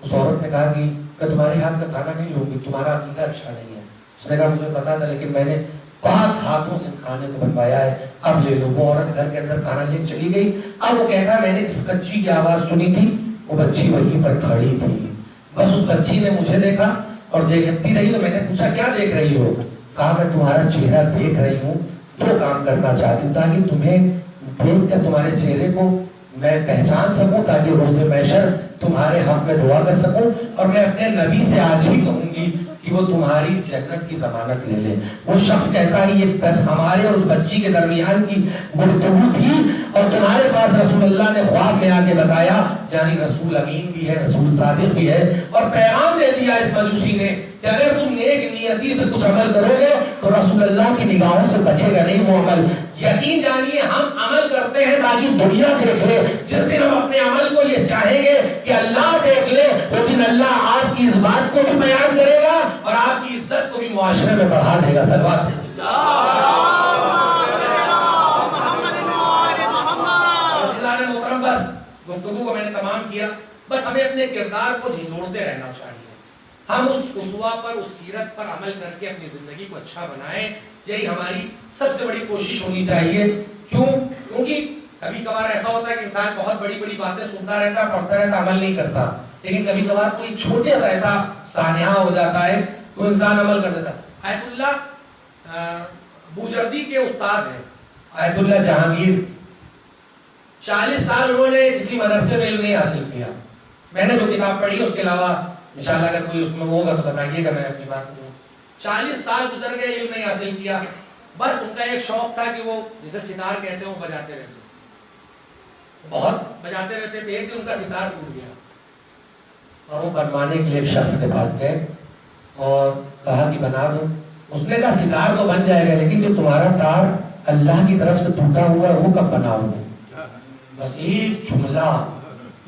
اس عورت نے کہا کہ تمہارے ہاتھ کا کھانا نہیں لوں گی، تمہارا عقیدہ اچھا نہیں ہے۔ اس نے کہا مجھے پتا تھا، لیکن میں نے پاک ہاتھوں سے اس کھانے کو بنوایا ہے، اب لے لو۔ وہ عورت گھر کے اندر کھانا لے چلی گئی۔ اب وہ کہتا ہے میں نے جس بچی کی آواز سنی تھی وہ بچی وہیں پر کھڑی تھی، بس اس بچی نے مجھے دیکھا اور دیکھتی رہی، تو میں نے پوچھا کیا دیکھ رہی ہو؟ کہا میں تمہارا چہرہ دیکھ رہی ہوں، 2 کام کرنا چاہتی ہوں تاکہ تمہیں دیکھ کر تمہارے چہرے کو میں پہچان سکوں، تاکہ روز محشر تمہارے حق میں دعا کر سکوں، اور میں اپنے نبی سے آج ہی کہوں گی کہ وہ تمہاری جنت کی ضمانت لے لے۔ وہ شخص کہتا ہے یہ بس ہمارے اور اس بچی کے درمیان کی گفتگو تھی، اور تمہارے پاس رسول اللہ نے خواب میں آ کے بتایا، یعنی رسول امین بھی ہے، رسول صادق بھی ہے، اور پیغام دے دیا اس مجوسی نے کہ اگر تم نیک نیتی سے کچھ عمل کرو گے تو رسول اللہ کی نگاہوں سے بچے گا نہیں وہ عمل۔ یقین جانیے ہم عمل کرتے ہیں تاکہ دنیا دیکھ لے، جس دن ہم اپنے عمل کو یہ چاہیں گے کہ اللہ دیکھ لے، اس دن اللہ آپ کی اس بات کو بھی بیان کرے گا اور آپ کی عزت کو بھی معاشرے میں بڑھا دے گا۔ صلوات محترم، بس گفتگو کو میں نے تمام کیا، بس ہمیں اپنے کردار کو جھنجھوڑتے رہنا چاہیے، ہم اس اسوہ پر، اس سیرت پر عمل کر کے اپنی زندگی کو اچھا بنائیں، یہی ہماری سب سے بڑی کوشش ہونی چاہیے۔ کیونکہ کبھی کبھار ایسا ہوتا ہے کہ انسان بہت بڑی بڑی باتیں سنتا رہتا ہے، پڑھتا رہتا، عمل نہیں کرتا، لیکن کبھی کبھار کوئی چھوٹے سا ایسا سانحہ ہو جاتا ہے تو انسان عمل کر دیتا ہے۔ آیت اللہ بوجردی کے استاد ہیں، آیت اللہ جہانگیر، 40 سال انہوں نے کسی مدرسے میں علم نہیں حاصل کیا. میں نے جو کتاب پڑھی اس کے علاوہ انشاءاللہ اگر کوئی اس میں ہوگا تو بتائیے گا, میں اپنی بات کروں. 40 سال گزر گئے, علم نہیں حاصل کیا. بس ان کا ایک شوق تھا کہ وہ جسے ستار کہتے ہیں وہ بجاتے رہتے, بہت بجاتے رہتے تھے. ایک دن ان کا ستار ٹوٹ گیا اور وہ بنوانے کے لیے ایک شخص کے پاس گئے اور کہا کہ بنا دو. اس نے کہا ستار تو بن جائے گا, لیکن جو تمہارا تار اللہ کی طرف سے ٹوٹا ہوا ہے وہ کب بناؤ گے؟ بس ایک جملہ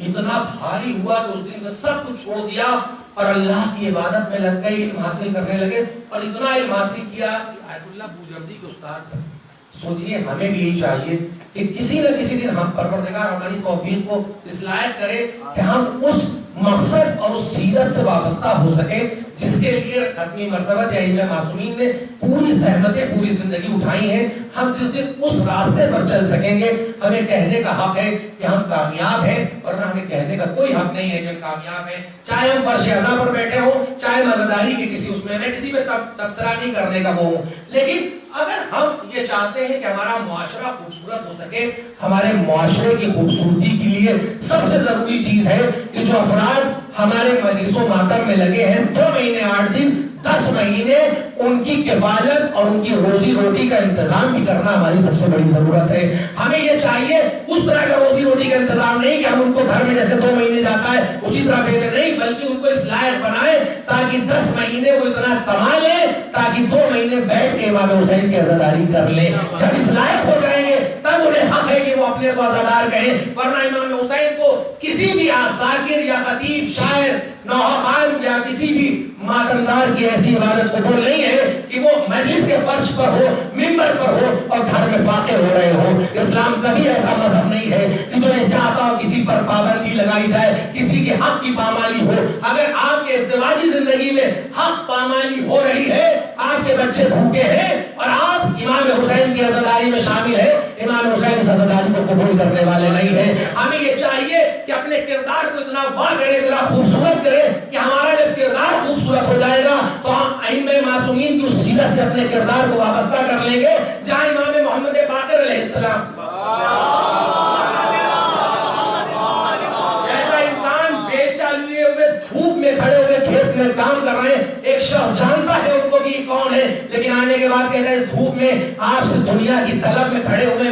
اتنا بھاری ہوا کہ اس دن سے سب کچھ چھوڑ دیا اور اللہ کی عبادت میں لگ گئے, علم حاصل کرنے لگے اور اتنا علم حاصل کیا کہ آیت اللہ بوجردی کے استاد بنے. سوچئے ہمیں بھی یہی چاہیے کہ کسی نہ کسی دن ہم پروردگار ہماری توفیق کو اس لائق کرے کہ ہم اس مقصد اور اس سیرت سے وابستہ ہو سکے جس کے لیے ختمی مرتبہ ائمہ معصومین نے پوری زحمتیں پوری زندگی اٹھائی ہیں. ہم جس دن اس راستے پر چل سکیں گے ہمیں کہنے کا حق ہے کہ ہم کامیاب ہیں, ورنہ ہمیں کہنے کا کوئی حق نہیں ہے کہ ہم کامیاب ہیں. چاہے ہم فرش اعضا پر بیٹھے ہوں, چاہے مزیداری کے کسی اس میں کسی پہ تبصرہ نہیں کرنے کا وہ ہوں, لیکن اگر ہم یہ چاہتے ہیں کہ ہمارا معاشرہ خوبصورت ہو سکے, ہمارے معاشرے کی خوبصورتی کے لیے سب سے ضروری چیز ہے کہ جو افراد ہمارے مجلس و ماتم میں لگے ہیں 2 مہینے 8 دن 10 مہینے ان کی کفالت اور ان کی روزی روٹی کا انتظام بھی کرنا ہماری سب سے بڑی ضرورت ہے. ہمیں یہ چاہیے اس طرح کا روزی روٹی کا انتظام نہیں کہ ہم ان کو گھر میں جیسے 2 مہینے جاتا ہے اسی طرح بھیجیں, نہیں, بلکہ ان کو اس لائق بنائیں تاکہ 10 مہینے وہ اتنا کما لیں تاکہ 2 مہینے بیٹھ کے امام حسین کی عزاداری کر لیں. جب اس لائق ہو جائیں گے تب انہیں حق ہے کہ وہ اپنے کو عزادار کہیں, ورنہ امام حسین کو کسی بھی ذاکر یا خطیب شاعر نوحہ خان یا کسی بھی ماتمدار کی ایسی عبادت قبول نہیں ہے کہ وہ مجلس کے فرش پر ہو, منبر پر ہو اور گھر میں فاقے ہو رہے ہو. اسلام کبھی ایسا مذہب نہیں ہے کہ جو یہ چاہتا ہو کسی پر پابندی لگائی جائے, کسی کے حق کی پامالی ہو. اگر آپ کے ازدواجی زندگی میں حق پامالی ہو رہی ہے, آپ کے بچے بھوکے ہیں اور آپ امام حسین کی عزاداری میں شامل ہے, امام حسین اس عزاداری کو قبول کرنے والے نہیں ہیں. ہمیں یہ چاہیے کہ اپنے کردار کو اتنا واہ کرے, اتنا خوبصورت کرے کہ ہمارا جب کردار خوبصورت ہو جائے گا تو ہم ائمہ معصومین کی اس سیرت سے اپنے کردار کو وابستہ کر لیں گے جہاں امام محمد باقر علیہ السلام جیسا انسان بیچا لیے ہوئے دھوپ میں کھڑے ہوئے کھیت میں کام کر رہے ہیں, ایک شخص جانتا ہے ان کو کہ یہ کون ہے, لیکن آنے کے بعد کہتے ہیں دھوپ میں آپ سے دنیا کی طلب میں کھڑے ہوئے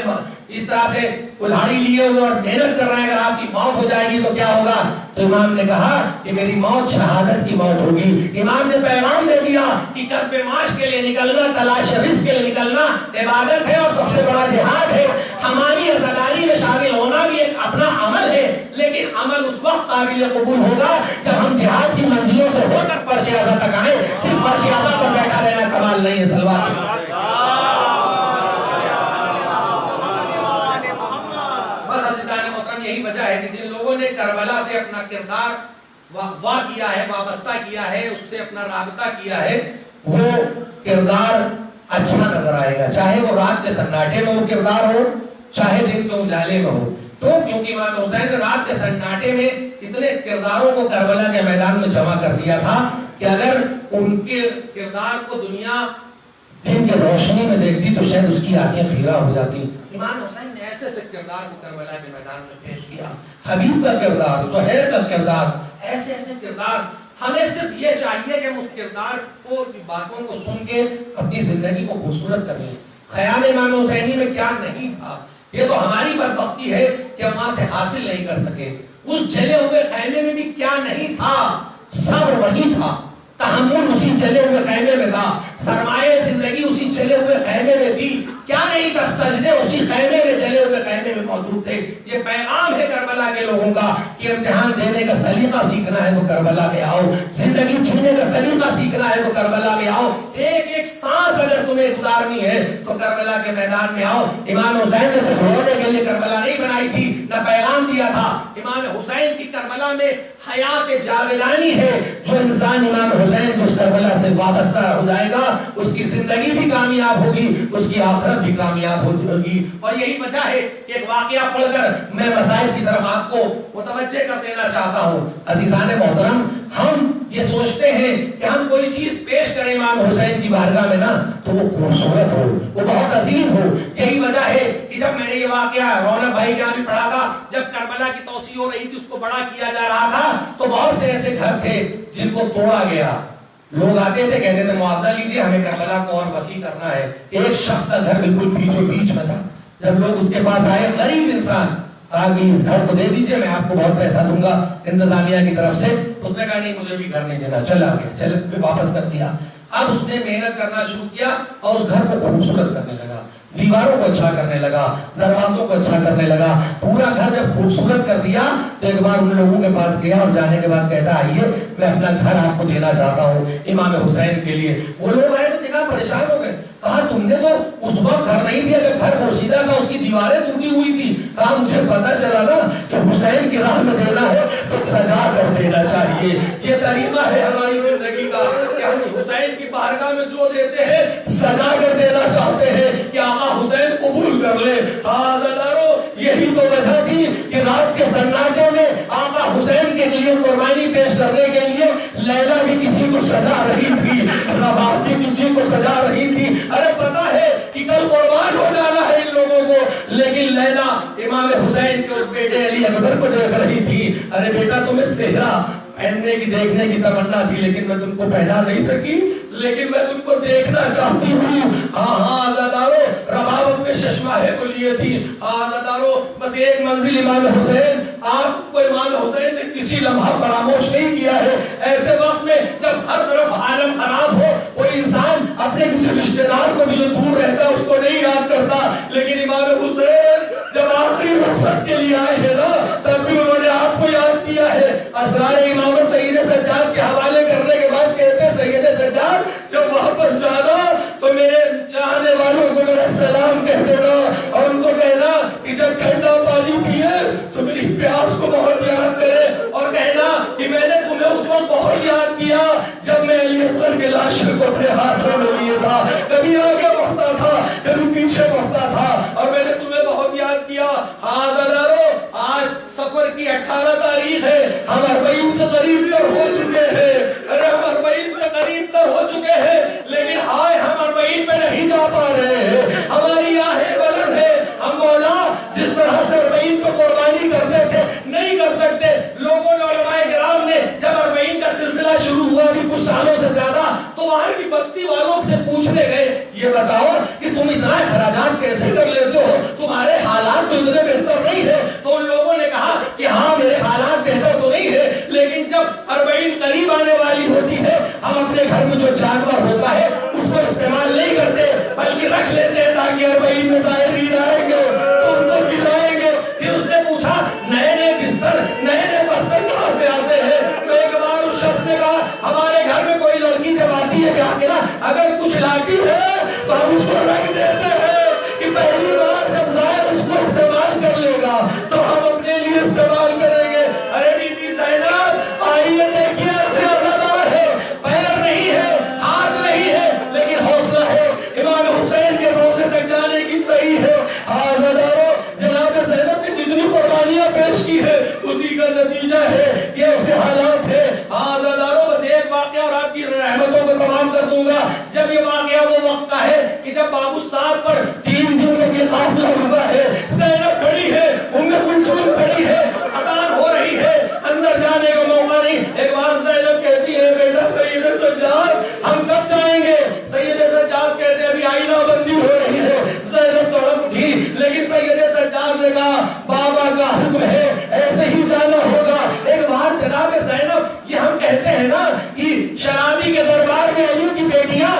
اس طرح سے کلہاڑی لیے ہوئے اور محنت کر رہے ہیں, اگر آپ کی موت ہو جائے گی تو کیا ہوگا؟ تو امام نے کہا کہ میری موت شہادت کی موت ہوگی. امام نے پیغام دے دیا کہ کسب معاش کے لیے نکلنا, تلاش رزق کے لیے نکلنا عبادت ہے اور سب سے بڑا جہاد ہے. ہماری عزاداری میں شامل ہونا بھی ایک اپنا عمل ہے, لیکن عمل اس وقت قابل قبول ہوگا جب ہم جہاد کی منزلوں سے ہو کر فرش اعضا تک آئیں. صرف فرش اعضا پر بیٹھا رہنا کمال نہیں ہے. سلوات یہی وجہ ہے کہ جن لوگوں نے کربلا سے اپنا کردار واہ کیا ہے, وابستہ کیا ہے, اس سے اپنا رابطہ کیا ہے, وہ کردار اچھا نظر آئے گا, چاہے وہ رات کے سناٹے میں وہ کردار ہو, چاہے دن کے اجالے میں ہو. کیونکہ امام حسین نے رات کے سناٹے میں اتنے کرداروں کو کربلا کے میدان میں جمع کر دیا تھا کہ اگر ان کے کردار کو دنیا دن کی روشنی میں دیکھتی تو شاید اس کی آنکھیں خیرہ ہو جاتی. امام حسین نے ایسے ایسے کردار کو کربلا کے میدان میں پیش کیا, حبیب کا کردار, زہیر کا کردار, ایسے ایسے کردار. ہمیں صرف یہ چاہیے کہ ہم اس کردار کو, باتوں کو سن کے اپنی زندگی کو خوبصورت کر لیں. خیام امام حسینی میں کیا نہیں تھا, یہ تو ہماری بدبختی ہے کہ ہم وہاں سے حاصل نہیں کر سکے. اس جلے ہوئے خیمے میں بھی کیا نہیں تھا, صبر وہی تھا, تحمل اسی جلے ہوئے خیمے میں تھا, سرمایہ زندگی اسی جلے ہوئے خیمے میں تھی, کیا نہیں تھا, سجدے اسی خیمے میں جلے ہوئے خیمے میں موجود تھے. یہ پیغام ہے کربلا کے لوگوں کا کہ امتحان دینے کا سلیقہ سیکھنا ہے تو کربلا میں آؤ, زندگی جینے کا سلیقہ سیکھنا ہے تو کربلا میں آؤ, ایک ایک سانس اگر تمہیں گزارنی ہے تو کربلا کے میدان میں آؤ. امام حسین نے صرف رونے کے لیے کربلا نہیں بنائی تھی, نہ پیغام دیا تھا. امام حسین کی کربلا میں حیات جاودانی ہے. جو انسان امام حسین کو اس کربلا سے وابستہ ہو جائے گا اس کی زندگی بھی کامیاب ہوگی, اس کی آخرت امت بھی کامیاب ہوگی. اور یہی وجہ ہے کہ ایک واقعہ پڑھ کر میں مسائل کی طرف آپ کو متوجہ کر دینا چاہتا ہوں. عزیزان محترم، ہم یہ سوچتے ہیں کہ ہم کوئی چیز پیش کریں امام حسین کی بارگاہ میں نا تو وہ خوبصورت ہو، وہ بہت عظیم ہو. یہی وجہ ہے کہ جب میں نے یہ واقعہ رونق بھائی کے یہاں بھی پڑھا تھا، جب کربلا کی توسیع ہو رہی تھی، اس کو بڑا کیا جا رہا تھا، تو بہت سے ایسے گھر تھے جن کو توڑا گیا. لوگ آتے تھے، کہتے تھے معاوضہ لیجیے، ہمیں کربلا کو اور وسیع کرنا ہے. ایک شخص کا گھر بالکل بیچوں بیچ میں تھا. جب لوگ اس کے پاس آئے، غریب انسان، کہا کہ اس گھر کو دے دیجئے، میں آپ کو بہت پیسہ دوں گا انتظامیہ کی طرف سے. اس نے کہا نہیں، مجھے بھی گھر نہیں دینا. چلا گیا، چل واپس کر دیا. اب اس نے محنت کرنا شروع کیا اور اس گھر کو خوبصورت کرنے لگا، دیواروں کو اچھا کرنے لگا، دروازوں کو اچھا کرنے لگا. پورا گھر جب خوبصورت کر دیا تو ایک بار ان لوگوں کے پاس گیا اور جانے کے بعد کہتا آئیے میں اپنا گھر آپ کو دینا چاہتا ہوں امام حسین کے لیے. وہ لوگ آئے تو دیکھا پریشان ہو گئے. کہا تم نے تو اس وقت گھر نہیں دیا جب گھر پوشیدہ تھا، اس کی دیواریں ٹوٹی ہوئی تھی. کہا مجھے پتا چلا نا کہ حسین کی راہ میں دینا ہے تو سجا کر دینا چاہیے. یہ طریقہ ہے ہماری زندگی کا کہ ہم حسین کی بارگاہ میں جو دیتے ہیں سجا کر دینا چاہتے ہیں کہ آقا حسین قبول کر لے. عزادارو، یہی تو وجہ تھی کہ رات کے سناٹے میں آقا حسین کے لیے قربانی پیش کرنے کے لیے لیلا بھی کسی کو سجا رہی تھی، رباب بھی کسی کو سجا رہی تھی. ارے پتا ہے کہ کل قربان ہو جانا ہے ان لوگوں کو، لیکن لیلا امام حسین کے اس بیٹے علی اکبر کو دیکھ رہی تھی. ارے بیٹا تمہیں صحرا پہننے کی دیکھنے کی تمنا تھی لیکن میں تم کو پہنا نہیں سکی، لیکن میں تم کو دیکھنا چاہتی ہوں. ہاں عزادارو، رباب اپنے ششماہے کو لیے تھی. عزادارو، بس ایک منزل امام حسین، آپ کو امام حسین نے کسی لمحہ فراموش نہیں کیا ہے. ایسے وقت میں جب ہر طرف عالم خراب ہو، کوئی انسان اپنے کسی رشتہ دار کو بھی جو دور رہتا ہے اس کو نہیں یاد کرتا، لیکن امام حسین جب آخری مقصد کے لیے آئے ہیں نا تب بھی انہوں نے آپ کو یاد کیا ہے. اسرار امامت سید سجاد کے حوالے کرنے کے بعد کہتے ہیں سید سجاد جب واپس جانا تو میرے چاہنے والوں کو میرا سلام کہہ دینا اور ان کو کہنا کہ جب ٹھنڈا پانی پیے تو میری پیاس کو بہت یاد کرے، اور کہنا کہ میں نے تمہیں اس وقت بہت یاد کیا جب میں علی اصغر کے لاشر کو اپنے ہاتھوں میں لیے تھا. کبھی آگے بڑھتا تھا، کبھی پیچھے بڑھتا تھا، اور میں نے تمہیں بہت یاد کیا. ہاں عزادارو، آج سفر کی 18 تاریخ ہے، ہم 40 سے قریب تر ہو چکے ہیں. ارے ہم 40 سے قریب تر ہو چکے ہیں، لیکن ہائے ہم 40 پہ نہیں جا پا رہے ہیں. ہماری آہیں بلند ہے. ہم مولا جس طرح سے 40 پہ قربانی کرتے تھے نہیں کر سکتے. لوگوں نے، علماء کرام نے جب 40 کا سلسلہ شروع ہوا بھی کچھ سالوں سے زیادہ، تو وہاں کی بستی والوں سے پوچھنے گئے یہ بتاؤ کہ تم اتنا اخراجات کیسے کر لیتے ہو، تمہارے حالات تو اتنے بہتر نہیں ہے. تو ان لوگوں نے کہا کہ ہاں میرے حالات بہتر تو نہیں ہے، لیکن جب 40 قریب آنے والی ہوتی ہے ہم اپنے گھر میں جو جانور ہوتا ہے اس کو استعمال نہیں کرتے بلکہ رکھ لیتے ہیں تاکہ 40 میں زائرین آئیں گے تو ان کو کھلائیں گے. پھر اس نے پوچھا نئے نئے بستر، نئے نئے برتن کہاں سے آتے ہیں؟ تو ایک بار اس شخص نے کہا ہمارے گھر میں کوئی لڑکی جب آتی ہے کہ نا اگر کچھ لاتی ہے تو ہم اس کو رکھ دیتے ہیں کہ پہلی بار جب زائر اس کو استعمال کر لے گا تو ہم اپنے لیے استعمال کریں گے. ارے بی بی زینب آئیے دیکھیے، ایسے عزادار ہے، پیر نہیں ہے، ہاتھ نہیں ہے، لیکن حوصلہ ہے. امام حسین کے روزے تک جانے کی صحیح ہے. عزادارو، جناب زینب نے جتنی قربانیاں پیش کی ہے اسی کا نتیجہ ہے کہ ایسے حالات ہے. عزادارو، بس ایک واقعہ اور آپ کی رحمتوں کو تمام کر دوں گا. جب یہ واقعہ وہ وقت کا ہے کہ جب بابو صاحب پر 3 دن سے یہ قافلہ ہوا ہے، زینب کھڑی ہے، ام کلثوم کھڑی ہے، اذان ہو رہی ہے، اندر جانے کا موقع نہیں. ایک بار زینب کہتی ہے بیٹا سید سجاد ہم کب جائیں گے؟ سید سجاد کہتے ہیں ابھی آئینہ بندی ہو رہی ہے. زینب تڑپ اٹھی، لیکن سید سجاد نے کہا بابا کا حکم ہے ایسے ہی جانا ہوگا. ایک بار جناب زینب، یہ ہم کہتے ہیں نا کہ شرابی کے دربار میں علی کی بیٹیاں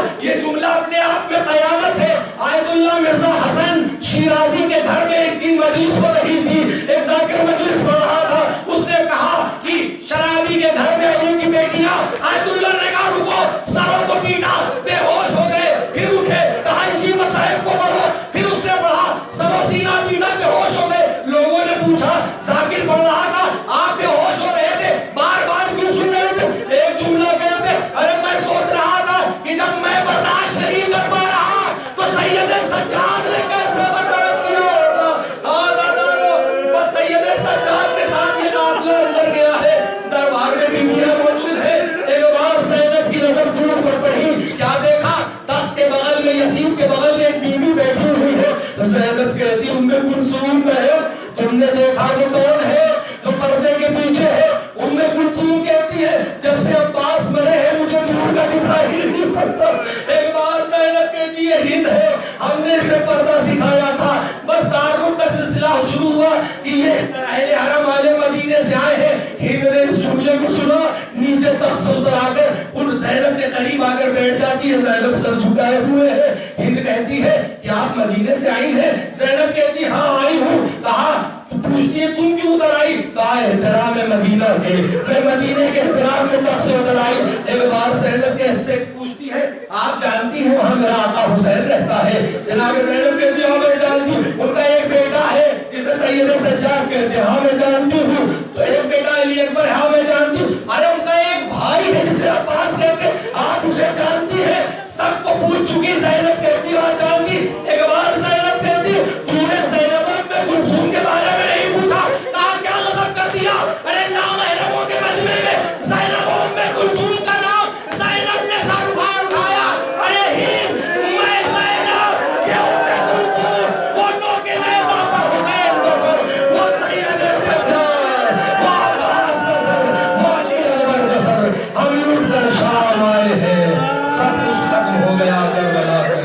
بیٹھ جاتی ہے، زینب سر جھکائے ہوئے ہے. ہند کہتی ہے کہ آپ مدینے سے آئی ہیں؟ زینب کہتی ہے ہاں آئی ہوں. کہا پوچھتی ہے تم کیوں ادھر آئی؟ کہا احترام مدینہ ہے، میں مدینے کے احترام میں تب سے ادھر آئی. ایک بار زینب کے سے پوچھتی ہے آپ جانتی ہیں وہاں میرا آقا حسین رہتا ہے؟ جناب زینب کہتی ہاں میں جانتی ہوں. ان کا ایک بیٹا ہے جسے سید سجاد کہتے ہیں. ہاں میں جانتی ہوں. تو ایک بیٹا علی اکبر ہے. ہاں میں جانتی ہوں. ارے ان کا ایک بھائی ہے جسے عباس کہتے ہیں. آپ اسے جانتی ہیں؟ سب کو پوچھ چکی. زینب کہتی ہاں جانتی. ایک بار زینب کہتی تو نے زینب میں کلثوم کے بارے میں نہیں پوچھا؟ کہا کیا غضب کر دیا؟ ارے نامحرموں کے مجمع میں زینب میں کلثوم کا نام زینب نے سر اٹھایا. ارے ہند میں زینب یہ کلثوم وہ لوگ کے نیزہ پر حسین کا سر، وہ سید سجاد، وہ عباس کا سر، وہ علی اکبر کا سر. ہم لوٹ کر شام آئے ہیں، سب کچھ ختم ہو گیا کربلا کا.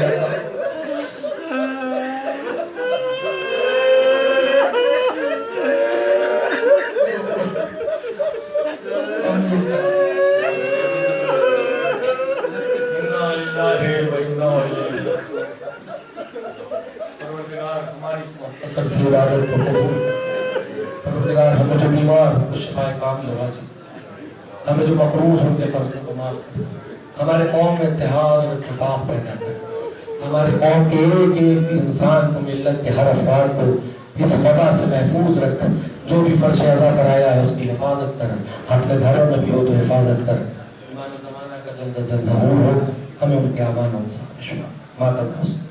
ہمیں جو بیمار کو شفائے کامل ہوا سکتا، ہمیں جو مقروض ہوں کے قرضوں کو معاف کر، ہمارے قوم میں اتحاد اور اتفاق پیدا کر، ہمارے قوم کے ایک ایک انسان کو، ملت کے ہر افراد کو اس وبا سے محفوظ رکھ. جو بھی فرض ادا کرایا ہے اس کی حفاظت کر، اپنے گھروں میں بھی ہو تو حفاظت کر. امام زمانہ کا جلد ظہور ہو، ہمیں ان کے امان و انصاف میں شمار. ماتم